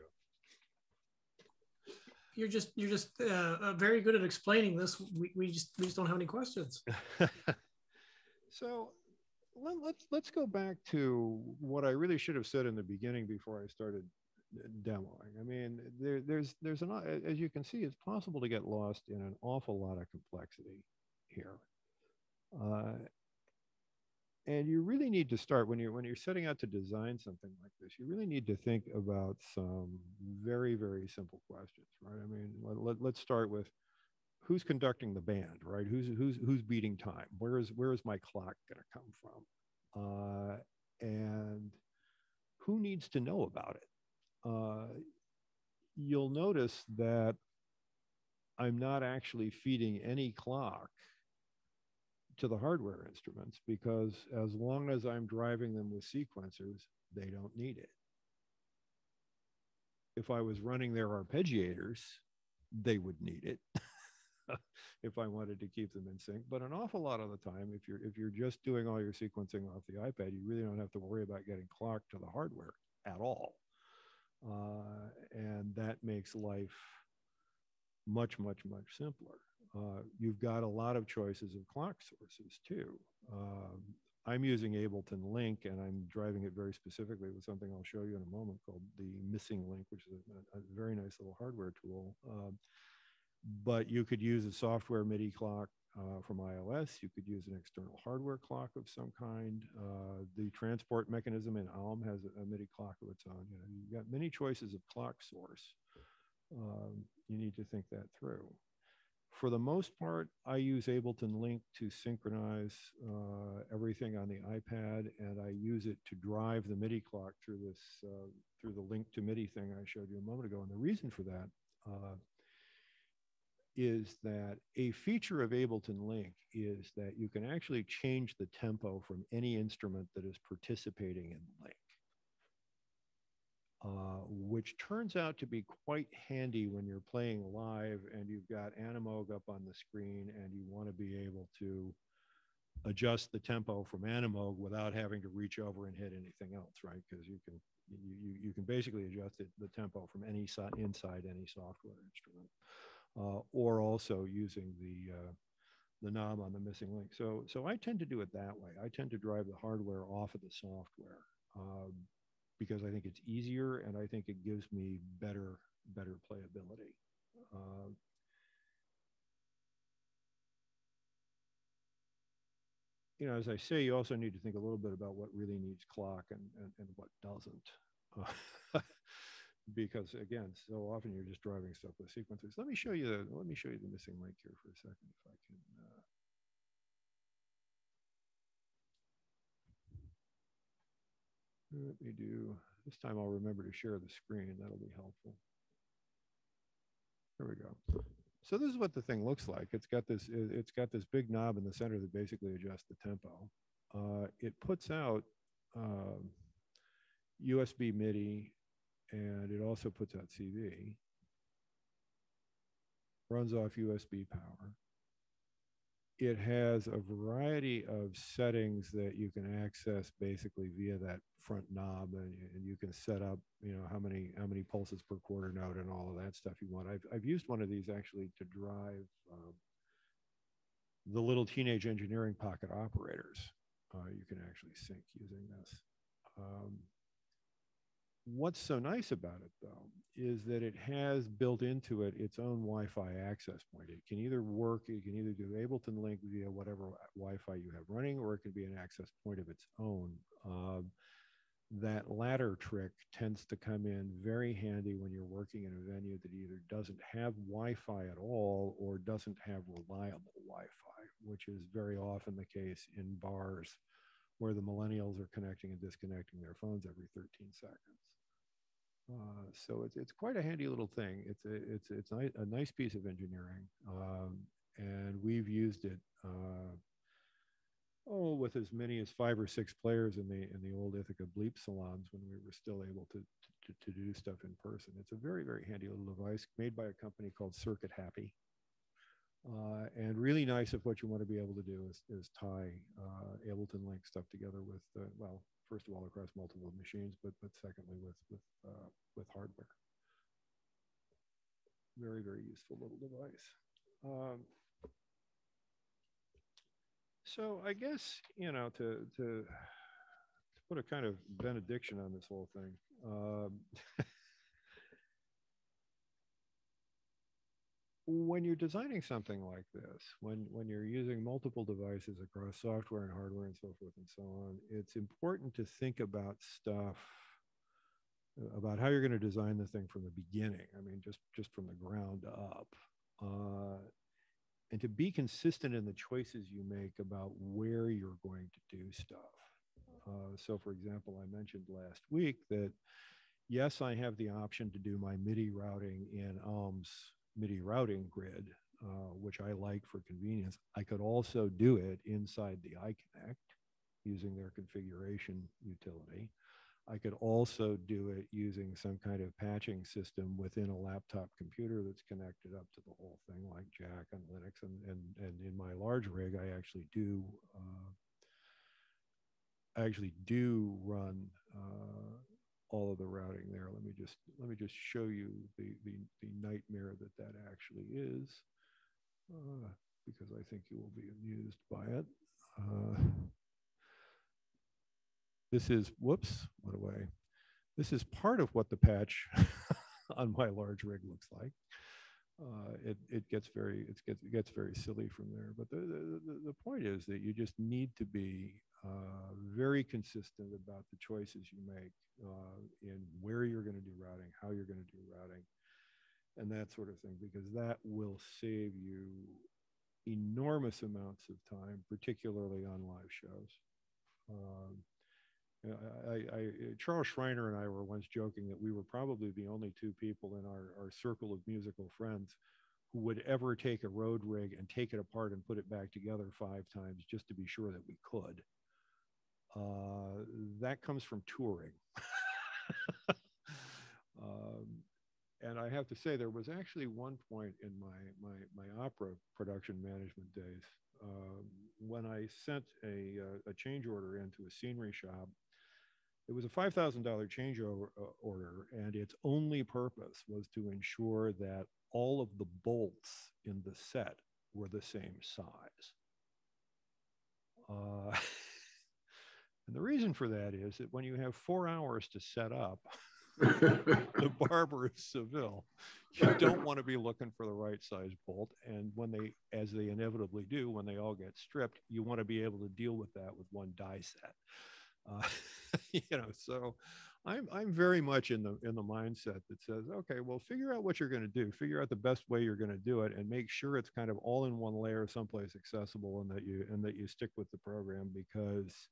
You're just very good at explaining this. We just don't have any questions. So let's go back to what I really should have said in the beginning before I started demoing. I mean, there's as you can see, it's possible to get lost in an awful lot of complexity here. And you really need to start when you're setting out to design something like this. You really need to think about some very, very simple questions, right? I mean, let's start with who's conducting the band, right? Who's beating time? Where is my clock going to come from? And who needs to know about it? You'll notice that I'm not actually feeding any clock to the hardware instruments, because as long as I'm driving them with sequencers, they don't need it. If I was running their arpeggiators, they would need it if I wanted to keep them in sync. But an awful lot of the time, if you're just doing all your sequencing off the iPad, you really don't have to worry about getting clocked to the hardware at all. And that makes life much, much, much simpler. You've got a lot of choices of clock sources too. I'm using Ableton Link, and I'm driving it very specifically with something I'll show you in a moment called the Missing Link, which is a very nice little hardware tool. But you could use a software MIDI clock. from iOS. You could use an external hardware clock of some kind. The transport mechanism in ALM has a MIDI clock of its own. You know, you've got many choices of clock source. You need to think that through. For the most part, I use Ableton Link to synchronize everything on the iPad, and I use it to drive the MIDI clock through this through the link to MIDI thing I showed you a moment ago. And the reason for that is that a feature of Ableton Link is that you can actually change the tempo from any instrument that is participating in the link. Which turns out to be quite handy when you're playing live and you've got Animoog up on the screen and you want to be able to adjust the tempo from Animoog without having to reach over and hit anything else, right? Because you can basically adjust the tempo from any inside any software instrument, or also using the knob on the missing link. So I tend to do it that way. I tend to drive the hardware off of the software. Because I think it's easier and I think it gives me better playability. You know, as I say, you also need to think a little bit about what really needs clock and what doesn't. Because again, so often you're just driving stuff with sequencers. Let me show you the missing link here for a second, if I can. Let me do, this time I'll remember to share the screen. That'll be helpful. There we go. So this is what the thing looks like. It's got this big knob in the center that basically adjusts the tempo. It puts out USB MIDI, and it also puts out CV. Runs off USB power. It has a variety of settings that you can access basically via that front knob, and you can set up, you know, how many pulses per quarter note and all of that stuff you want. I've used one of these actually to drive the little teenage engineering pocket operators. You can actually sync using this. What's so nice about it, though, is that it has built into it its own Wi-Fi access point. It can either work, you can either do Ableton Link via whatever Wi-Fi you have running, or it can be an access point of its own. That latter trick tends to come in very handy when you're working in a venue that either doesn't have Wi-Fi at all or doesn't have reliable Wi-Fi, which is very often the case in bars where the millennials are connecting and disconnecting their phones every 13 seconds. So it's quite a handy little thing. It's a nice piece of engineering, and we've used it with as many as 5 or 6 players in the old Ithaca Bleep salons when we were still able to do stuff in person. It's a very, very handy little device made by a company called Circuit Happy. And really nice if what you want to be able to do is tie Ableton Link stuff together with, well, first of all, across multiple machines, but secondly with hardware. Very, very useful little device. So I guess, you know, to put a kind of benediction on this whole thing, when you're designing something like this, when you're using multiple devices across software and hardware and so forth and so on, it's important to think about stuff, about how you're going to design the thing from the beginning. I mean, just from the ground up. And to be consistent in the choices you make about where you're going to do stuff. So for example, I mentioned last week that, yes, I have the option to do my MIDI routing in ALM's MIDI routing grid, which I like for convenience. I could also do it inside the iConnect using their configuration utility. I could also do it using some kind of patching system within a laptop computer that's connected up to the whole thing, like Jack and Linux. And in my large rig, I actually do run all of the routing there. Let me just show you the nightmare that actually is, because I think you will be amused by it. This is, whoops, what away. This is part of what the patch on my large rig looks like. it gets very it gets very silly from there. But the point is that you just need to be very consistent about the choices you make in where you're going to do routing, how you're going to do routing, and that sort of thing, because that will save you enormous amounts of time, particularly on live shows. Charles Schreiner and I were once joking that we were probably the only two people in our circle of musical friends who would ever take a road rig and take it apart and put it back together 5 times just to be sure that we could. That comes from touring. And I have to say, there was actually one point in my opera production management days when I sent a change order into a scenery shop. It was a $5,000 change order, and its only purpose was to ensure that all of the bolts in the set were the same size. And the reason for that is that when you have 4 hours to set up the Barber of Seville, you don't want to be looking for the right size bolt. And when they, as they inevitably do, when they all get stripped, you want to be able to deal with that with one die set. So I'm very much in the mindset that says, okay, well, figure out what you're going to do, figure out the best way you're going to do it, and make sure it's kind of all in one layer, someplace accessible, and that you stick with the program, because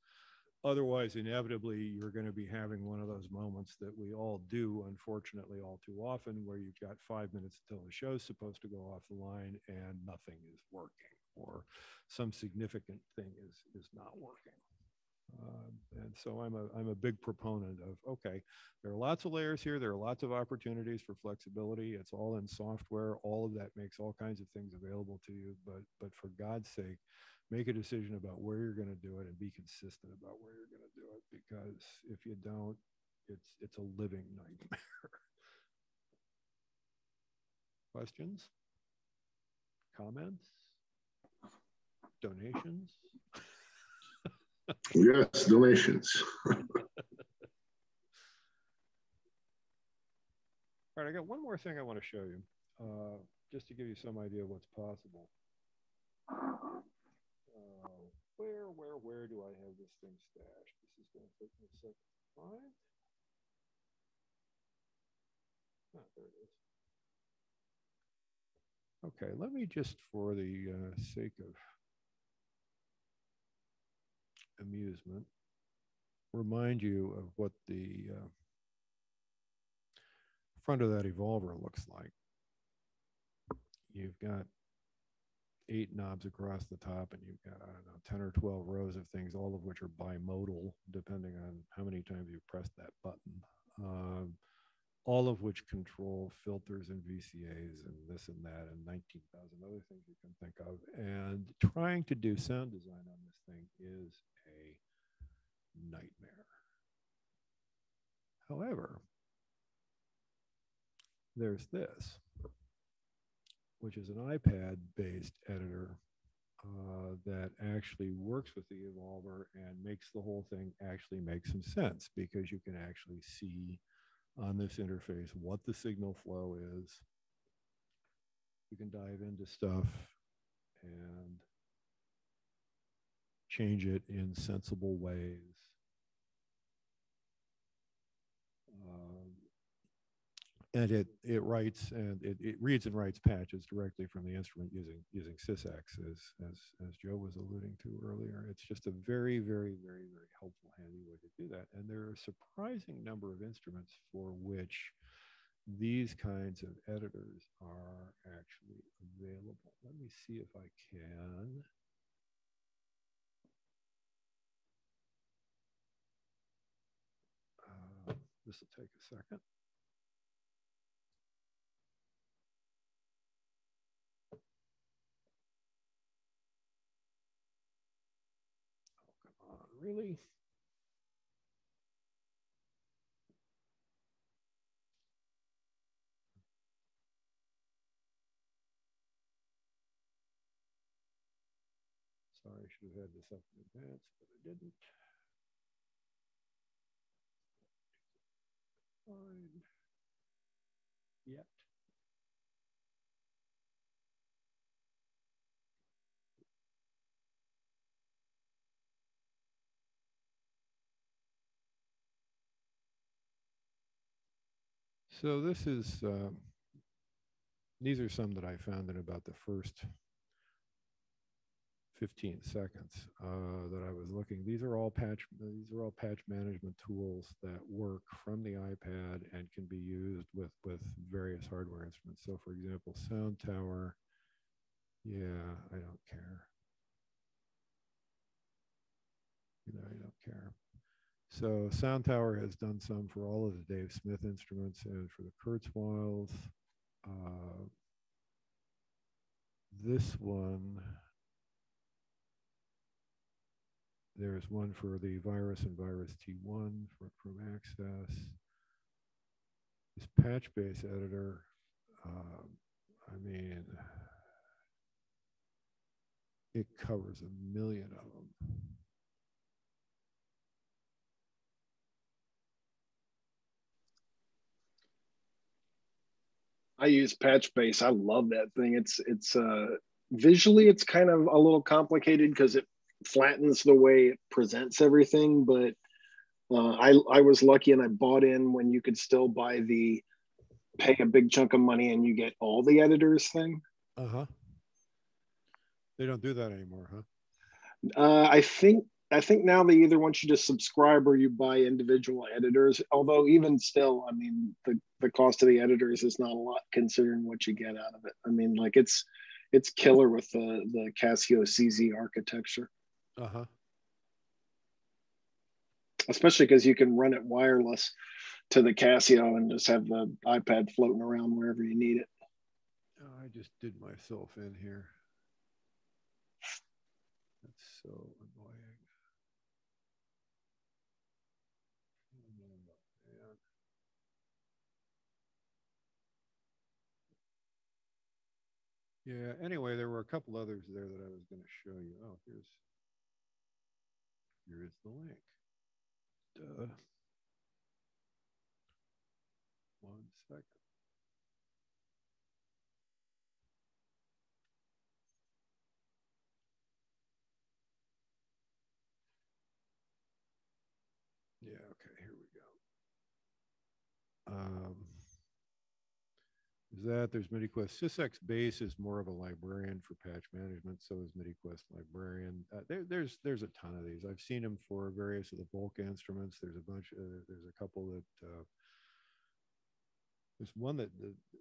otherwise, inevitably, you're going to be having one of those moments that we all do, unfortunately, all too often, where you've got 5 minutes until the show's supposed to go off the line and nothing is working, or some significant thing is not working. And so I'm a big proponent of, okay, there are lots of layers here. There are lots of opportunities for flexibility. It's all in software. All of that makes all kinds of things available to you. But for God's sake, make a decision about where you're going to do it and be consistent about where you're going to do it. Because if you don't, it's a living nightmare. Questions? Comments? Donations? Yes, donations. All right, I got one more thing I want to show you, just to give you some idea of what's possible. Where do I have this thing stashed? This is going to take me a second to find. Ah, there it is. Okay, let me just, for the sake of amusement, remind you of what the front of that evolver looks like. You've got 8 knobs across the top, and you've got, I don't know, 10 or 12 rows of things, all of which are bimodal, depending on how many times you press that button. All of which control filters and VCAs and this and that and 19,000 other things you can think of. And trying to do sound design on this thing is a nightmare. However, there's this, which is an iPad-based editor that actually works with the evolver and makes the whole thing actually make some sense, because you can actually see on this interface what the signal flow is. You can dive into stuff and change it in sensible ways. And it writes and it reads and writes patches directly from the instrument using sysax, as Joe was alluding to earlier. It's just a very, very, very, very helpful, handy way to do that. And there are a surprising number of instruments for which these kinds of editors are actually available. Let me see if I can. This will take a second. Oh, come on, really? Sorry, I should have had this up in advance, but I didn't. Fine. Yet. So this is, these are some that I found in about the first 15 seconds that I was looking. These are all patch management tools that work from the iPad and can be used with various hardware instruments. So for example, Sound Tower. Yeah, I don't care. I don't care. So Sound Tower has done some for all of the Dave Smith instruments and for the Kurzweils. This one, there's one for the Virus and Virus T1 from Access. This patch-based editor, I mean, it covers 1 million of them. I use Patchbase. I love that thing. It's visually it's kind of a little complicated because it flattens the way it presents everything. But I was lucky and I bought in when you could still buy the pay a big chunk of money and you get all the editors thing. They don't do that anymore, huh? I think now they either want you to subscribe or you buy individual editors. Although even still, I mean, the cost of the editors is not a lot considering what you get out of it. I mean, like it's killer with the Casio CZ architecture. Especially because you can run it wireless to the Casio and just have the iPad floating around wherever you need it. I just did myself in here. That's so annoying. Yeah, anyway, there were a couple others there that I was going to show you. Oh, here is the link. Duh. 1 second. Yeah, okay, here we go. Is that there's MIDIQuest. SysX Base is more of a librarian for patch management, so is MIDIQuest Librarian. There's a ton of these. I've seen them for various of the bulk instruments. There's a bunch. There's a couple that.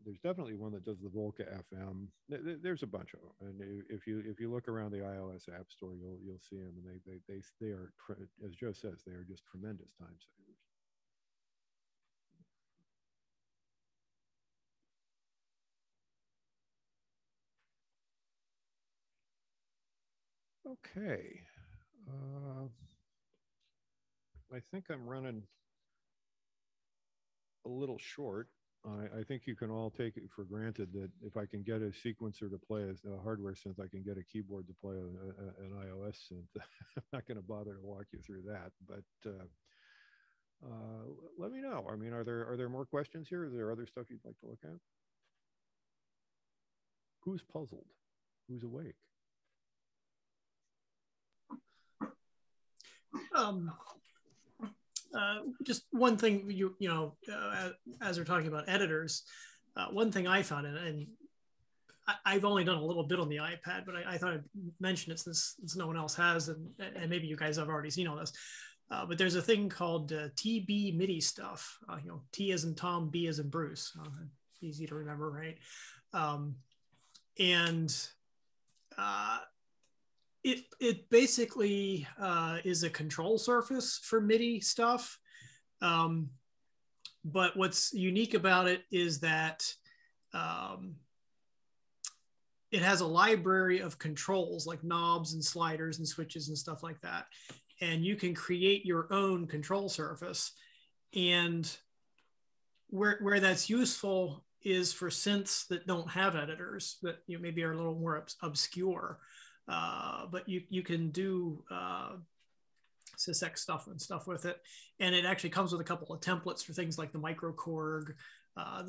There's definitely one that does the Volca FM. There's a bunch of them, and if you look around the iOS App Store, you'll see them, and they are, as Joe says, they are just tremendous time savers. Okay, I think I'm running a little short. I think you can all take it for granted that if I can get a sequencer to play a hardware synth, I can get a keyboard to play an iOS synth. I'm not going to bother to walk you through that, but let me know. I mean, are there more questions here? Is there other stuff you'd like to look at? Who's puzzled? Who's awake? Just one thing, as we're talking about editors, one thing I found, and I've only done a little bit on the iPad, but I thought I'd mention it since no one else has, and maybe you guys have already seen all this. But there's a thing called TB-MIDI stuff. T as in Tom, B as in Bruce. Easy to remember, right? It basically is a control surface for MIDI stuff. But what's unique about it is that it has a library of controls like knobs and sliders and switches and stuff like that. And you can create your own control surface. And where that's useful is for synths that don't have editors, that maybe are a little more obscure. But you can do SysX stuff and stuff with it. And it actually comes with a couple of templates for things like the microKORG.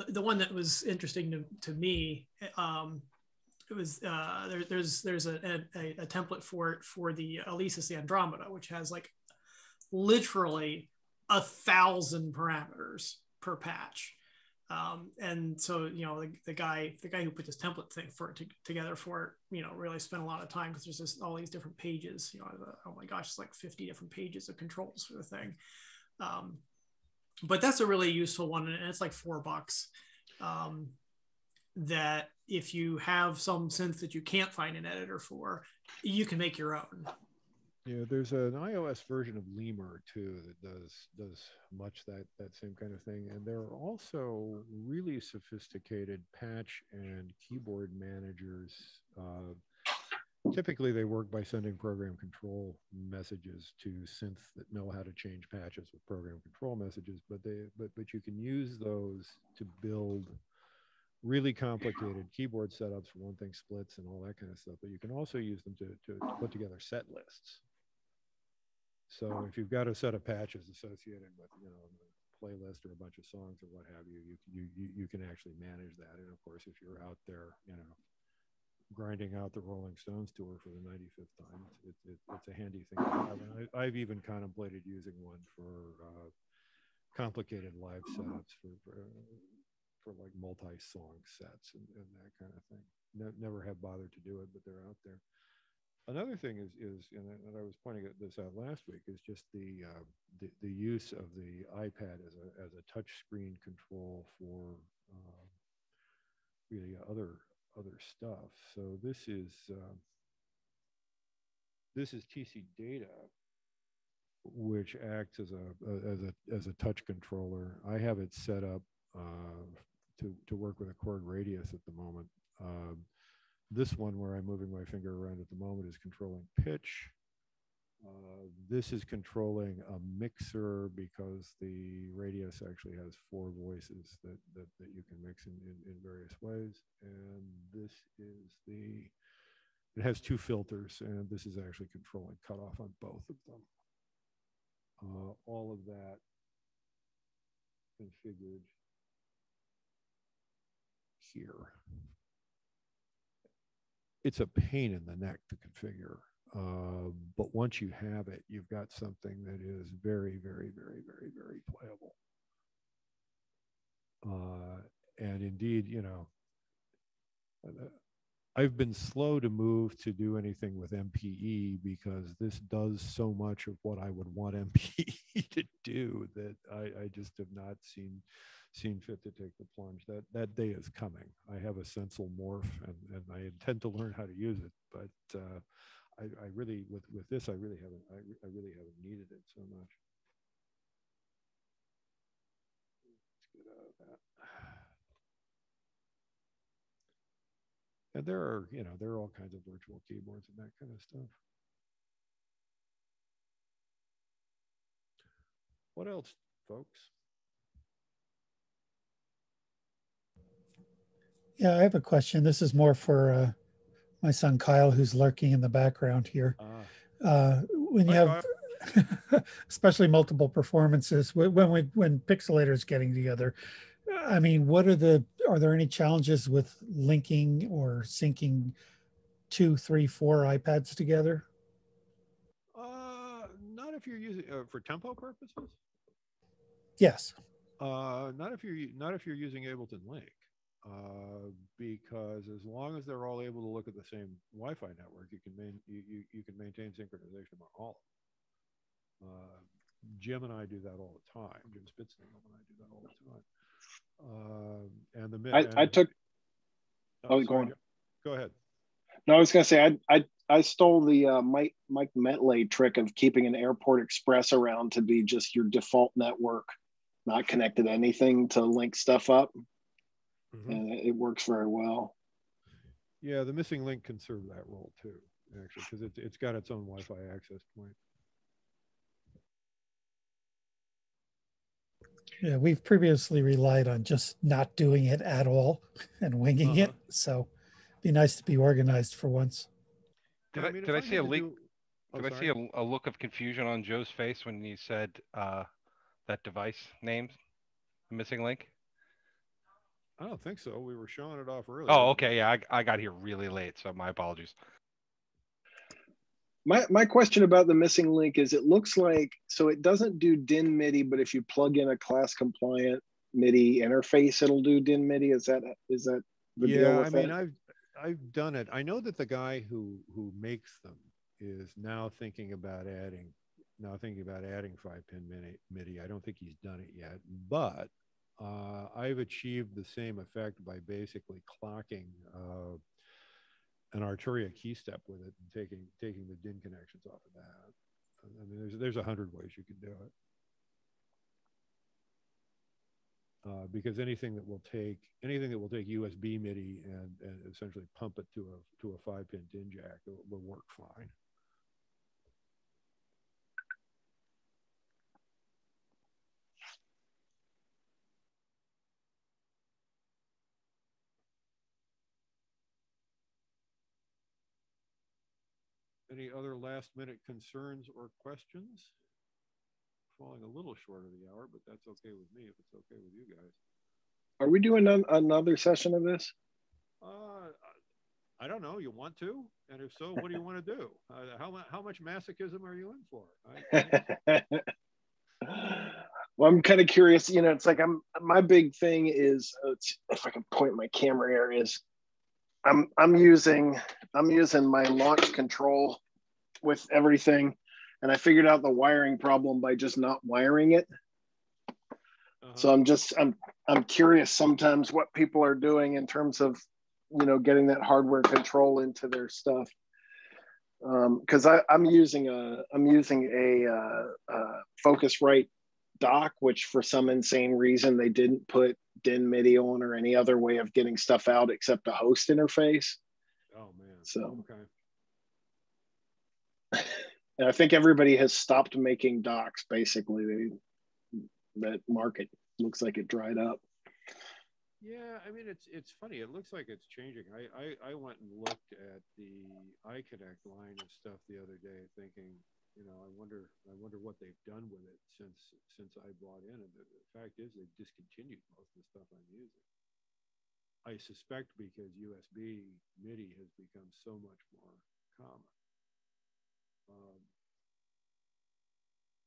The one that was interesting to me, it was there's a template for it for the Alesis Andromeda, which has like literally 1,000 parameters per patch. And so, the guy who put this template thing together for it, really spent a lot of time, because there's just all these different pages. Oh my gosh, it's like 50 different pages of controls for the thing. But that's a really useful one, and it's like $4. That if you have some synth that you can't find an editor for, you can make your own. Yeah, there's an iOS version of Lemur too that does much that same kind of thing, and there are also really sophisticated patch and keyboard managers. Typically, they work by sending program control messages to synths that know how to change patches with program control messages, but you can use those to build really complicated keyboard setups for one thing, splits and all that kind of stuff. But you can also use them to put together set lists. So if you've got a set of patches associated with, a playlist or a bunch of songs or what have you, you can actually manage that. And of course, if you're out there, grinding out the Rolling Stones tour for the 95th time, it's a handy thing to have. And I've even contemplated using one for complicated live setups for like multi-song sets and that kind of thing. Never have bothered to do it, but they're out there. Another thing is and I was pointing this out last week, is just the use of the iPad as a touch screen control for really other stuff. So this is TC Data, which acts as a touch controller. I have it set up to work with a chord radius at the moment. This one where I'm moving my finger around at the moment is controlling pitch. This is controlling a mixer, because the radius actually has 4 voices that you can mix in various ways. And this is it has 2 filters, and this is actually controlling cutoff on both of them. All of that configured here. It's a pain in the neck to configure, but once you have it, you've got something that is very, very, very, very, very playable. And indeed, I've been slow to move to do anything with MPE, because this does so much of what I would want MPE to do that I just have not seen fit to take the plunge. That day is coming. I have a Sensel morph, and I intend to learn how to use it, but I really, with this, I really haven't needed it so much. Let's get out of that. And there are all kinds of virtual keyboards and that kind of stuff. What else, folks? Yeah, I have a question. This is more for my son Kyle, who's lurking in the background here. When you have, especially multiple performances, when Pixelator is getting together, I mean, are there any challenges with linking or syncing 2, 3, 4 iPads together? Not if you're using for tempo purposes. Yes. Not if you're using Ableton Link, because as long as they're all able to look at the same Wi-Fi network, you can maintain synchronization among all of them. Jim and I do that all the time. Jim Spitznagel and I do that all the time. Go ahead. No, I was going to say I stole the Mike Metley trick of keeping an Airport Express around to be just your default network, not connected to anything to link stuff up, and it works very well. Yeah, the missing link can serve that role too, actually, because it's got its own Wi-Fi access point. Yeah, we've previously relied on just not doing it at all and winging it. So it'd be nice to be organized for once. Did I see a leak? Did I see a look of confusion on Joe's face when he said that device name, missing link? I don't think so. We were showing it off earlier. Oh, okay. Yeah, I got here really late, so my apologies. My question about the missing link is, it looks like, so it doesn't do DIN MIDI, but if you plug in a class compliant MIDI interface, it'll do DIN MIDI. Is that the deal with I mean, that? I've done it. I know that the guy who makes them is now thinking about adding 5-pin MIDI. I don't think he's done it yet, but I've achieved the same effect by basically clocking an Arturia key step with it and taking the DIN connections off of that. I mean, there's 100 ways you can do it. Because anything that will take USB MIDI and essentially pump it to a 5-pin DIN jack will work fine. Any other last-minute concerns or questions? Falling a little short of the hour, but that's okay with me if it's okay with you guys. Are we doing another session of this? I don't know. You want to? And if so, what do you want to do? How much masochism are you in for? Well, I'm kind of curious. You know, it's like my big thing is, if I can point my camera areas, I'm using my launch control with everything, and I figured out the wiring problem by just not wiring it. So I'm curious sometimes what people are doing in terms of, you know, getting that hardware control into their stuff. Because I'm using a Focusrite dock, which for some insane reason they didn't put DIN MIDI on or any other way of getting stuff out except a host interface. Oh man. So okay. And I think everybody has stopped making docks. Basically, that market looks like it dried up. Yeah, I mean it's funny. It looks like it's changing. I went and looked at the iConnect line of stuff the other day, thinking, you know, I wonder what they've done with it since I bought in. And the fact is, they've discontinued most of the stuff I'm using. I suspect because USB MIDI has become so much more common.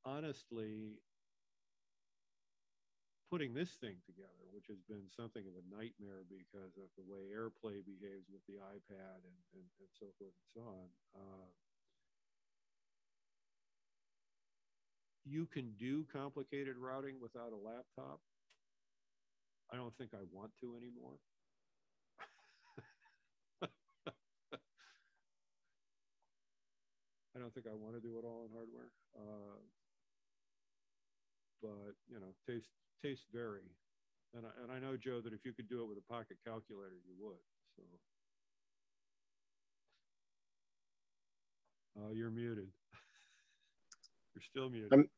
Honestly, putting this thing together, which has been something of a nightmare because of the way AirPlay behaves with the iPad and so forth and so on, you can do complicated routing without a laptop. I don't think I want to anymore. I don't think I want to do it all in hardware. But you know, tastes vary, and I know, Joe, that if you could do it with a pocket calculator, you would. So you're muted. You're still muted.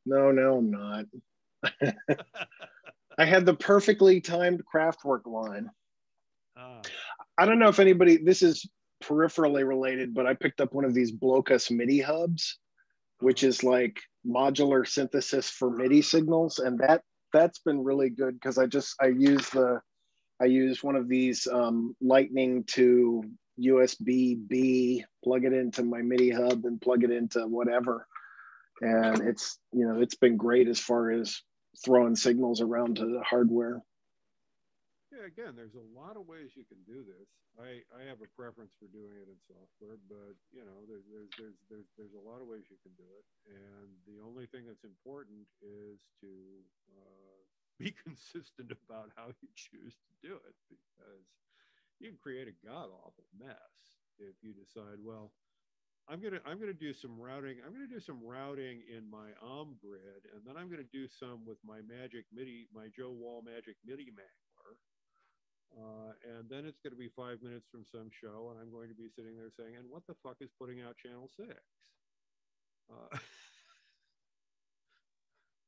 No, I'm not. I had the perfectly timed Kraftwerk line. I don't know if anybody, this is peripherally related, but I picked up one of these Blocus MIDI hubs, which is like modular synthesis for MIDI signals, and that's been really good because I use one of these Lightning to USB-B, plug it into my MIDI hub and plug it into whatever, and it's been great as far as throwing signals around to the hardware. Yeah, again, there's a lot of ways you can do this. I have a preference for doing it in software, but you know, there's a lot of ways you can do it, and the only thing that's important is to be consistent about how you choose to do it, because you can create a god awful mess if you decide, well, I'm gonna do some routing. I'm gonna do some routing in my grid, and then I'm gonna do some with my Magic MIDI, my Joe Wall Magic MIDI Mangler. And then it's going to be 5 minutes from some show, and I'm going to be sitting there saying, and what the fuck is putting out channel 6?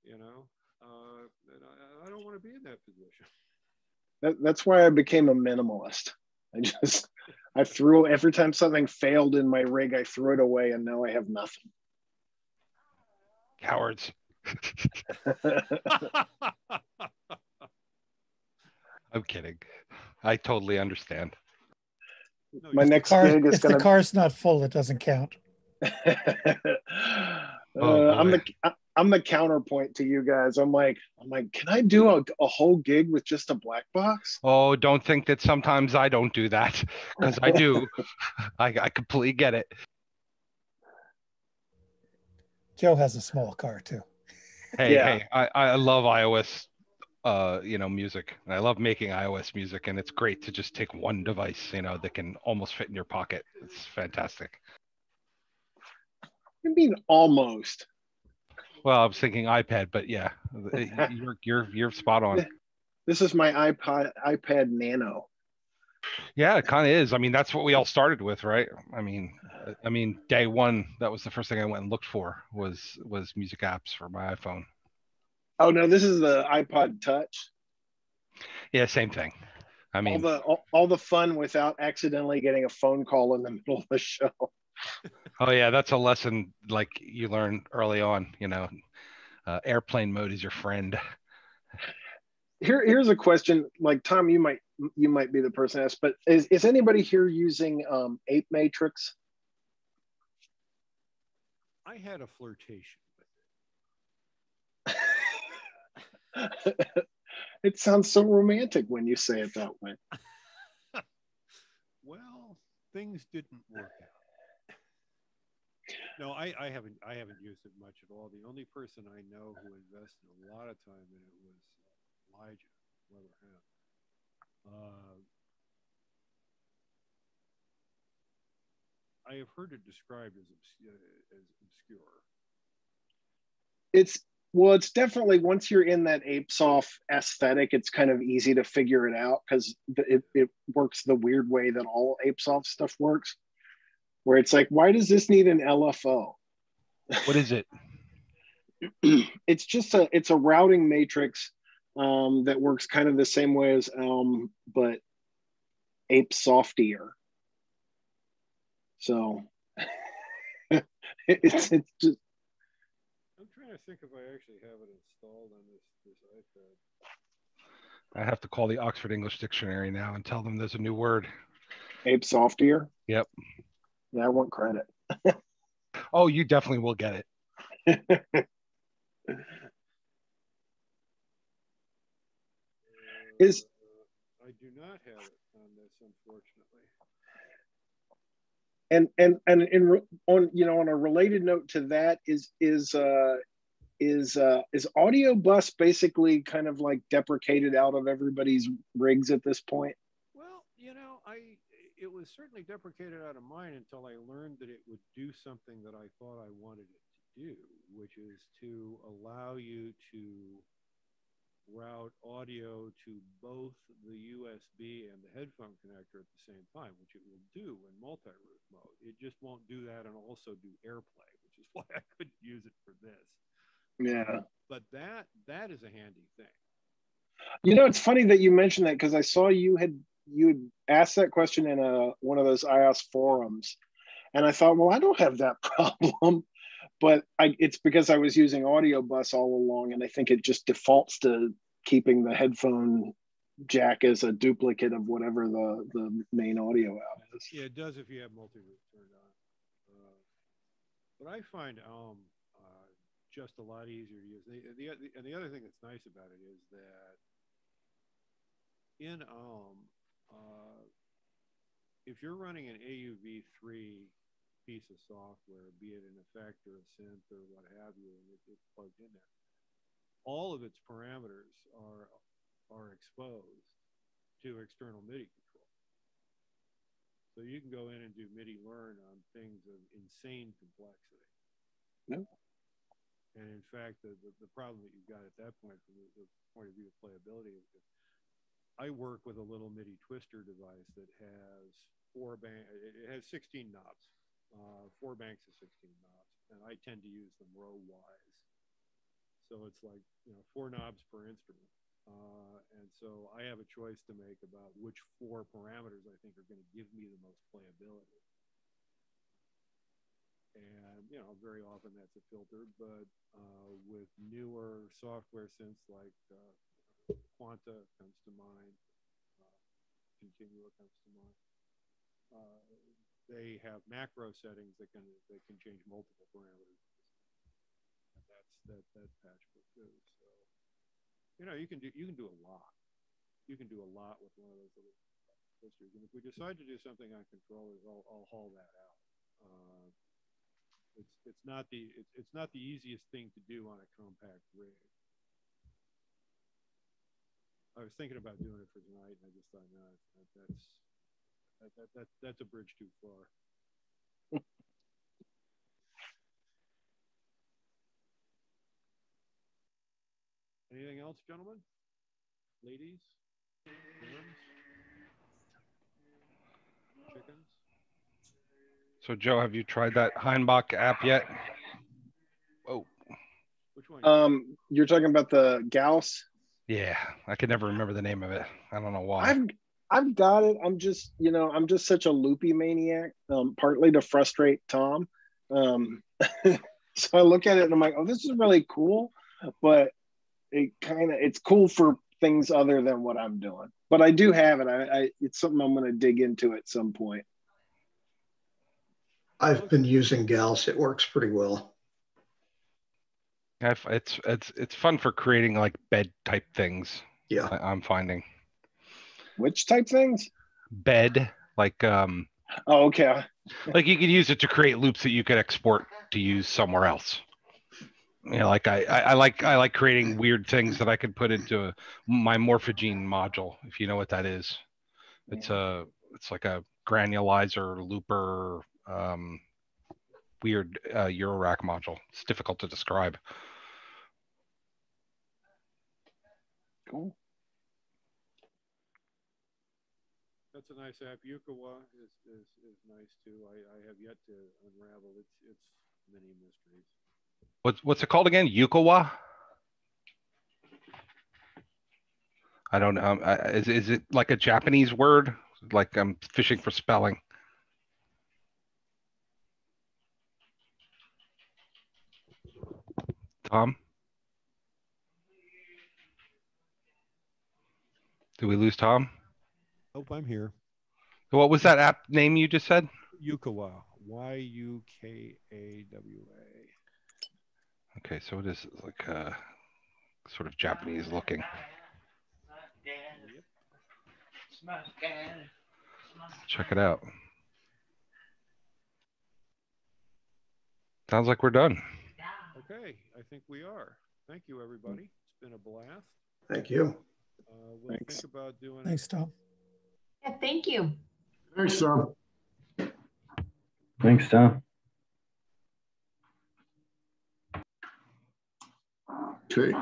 You know, and I don't want to be in that position. That's why I became a minimalist. I threw, every time something failed in my rig, I threw it away, and now I have nothing. Cowards. I'm kidding. I totally understand. My next gig is if the car's not full, it doesn't count. Oh, I'm I'm the counterpoint to you guys. I'm like, can I do a whole gig with just a black box? Oh, don't think that sometimes I don't do that, because I do. I completely get it. Joe has a small car too. Hey, I love iOS music. And I love making iOS music, and it's great to just take one device, that can almost fit in your pocket. It's fantastic. I mean, almost. Well, I was thinking iPad, but yeah, you're spot on. This is my iPad Nano. Yeah, it kind of is. I mean, that's what we all started with, right? I mean, day one, that was the first thing I went and looked for was music apps for my iPhone. Oh no, this is the iPod Touch. Yeah, same thing. I mean, all the fun without accidentally getting a phone call in the middle of the show. Oh yeah, that's a lesson like you learn early on. Airplane mode is your friend. Here's a question. Like Tom, you might be the person to ask, but is anybody here using Ape Matrix? I had a flirtation with it. It sounds so romantic when you say it that way. Well, things didn't work out. No, I haven't used it much at all. The only person I know who invested a lot of time in it was Elijah Leatherham. I have heard it described as obscure. It's definitely, once you're in that Apesoft aesthetic, it's kind of easy to figure it out because it works the weird way that all Apesoft stuff works, where it's like, why does this need an LFO? What is it? It's just a routing matrix that works kind of the same way as Elm, but Apesoftier. So it's just. I'm trying to think if I actually have it installed on this iPad. I have to call the Oxford English Dictionary now and tell them there's a new word. Apesoftier? Yep. Yeah, I want credit. Oh, you definitely will get it. I do not have it on this, unfortunately. On a related note to that, is Audio Bus basically kind of like deprecated out of everybody's rigs at this point? Well, it was certainly deprecated out of mine until I learned that it would do something that I thought I wanted it to do, which is to allow you to route audio to both the USB and the headphone connector at the same time, which it will do in multi-route mode. It just won't do that and also do AirPlay, which is why I couldn't use it for this. Yeah. But that is a handy thing. It's funny that you mentioned that, because I saw you had asked that question in one of those iOS forums, and I thought, well, I don't have that problem. But it's because I was using Audio Bus all along, and I think it just defaults to keeping the headphone jack as a duplicate of whatever the main audio out is. Yeah, it does if you have multi-route turned on. But I find just a lot easier to use. And the other thing that's nice about it is that in if you're running an AUV3 piece of software, be it an effect or a synth or what have you, and it's plugged in there, all of its parameters are exposed to external MIDI control. So you can go in and do MIDI learn on things of insane complexity. Yeah. And in fact, the problem that you've got at that point, from the point of view of playability, is that I work with a little MIDI twister device that has it has 16 knobs. 4 banks of 16 knobs, and I tend to use them row wise. So it's like 4 knobs per instrument, and so I have a choice to make about which 4 parameters I think are going to give me the most playability. And very often that's a filter, but with newer software synths like Quanta comes to mind, Continua comes to mind. They have macro settings that can change multiple parameters. And that's patchable too. So you know, you can do a lot. You can do a lot with one of those little twisters. And if we decide to do something on controllers, I'll haul that out. It's not the easiest thing to do on a compact rig. I was thinking about doing it for tonight, and I just thought, no, that's a bridge too far. Anything else, gentlemen? Ladies? Worms? Chickens? So Joe, have you tried that Heinbach app yet? Oh, Which one? You're talking about the Gauss? yeah, I can never remember the name of it. I don't know why. I've got it. I'm just such a loopy maniac, partly to frustrate Tom. So I look at it and I'm like, oh, this is really cool, but it's cool for things other than what I'm doing. But I do have it. It's something I'm going to dig into at some point. I've been using Gauss. It works pretty well. It's fun for creating like bed type things. Yeah. I'm finding. Which type things? Bed, like Oh, okay. Like you could use it to create loops that you could export to use somewhere else. You know, like I like creating weird things that I could put into my Morphogene module, if you know what that is. It's like a granulizer looper weird Eurorack module. It's difficult to describe. Cool. That's a nice app. Yukawa is nice too. I have yet to unravel its many mysteries. What's it called again? Yukawa? I don't know. Is it like a Japanese word? Like I'm fishing for spelling. Tom? Did we lose Tom? Nope, I'm here. What was that app name you just said? Yukawa. Yukawa. Okay, so it is like sort of Japanese looking. Check it out. Sounds like we're done. Okay, I think we are. Thank you, everybody. It's been a blast. Thank you. We'll think about doing Thanks, it. Tom. Yeah, thank you. Thanks, Tom. Thanks, Tom. Okay.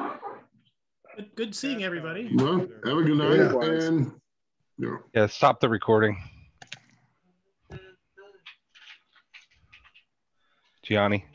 Good seeing everybody. Well, have a good night. Likewise. And Yeah, stop the recording. Gianni.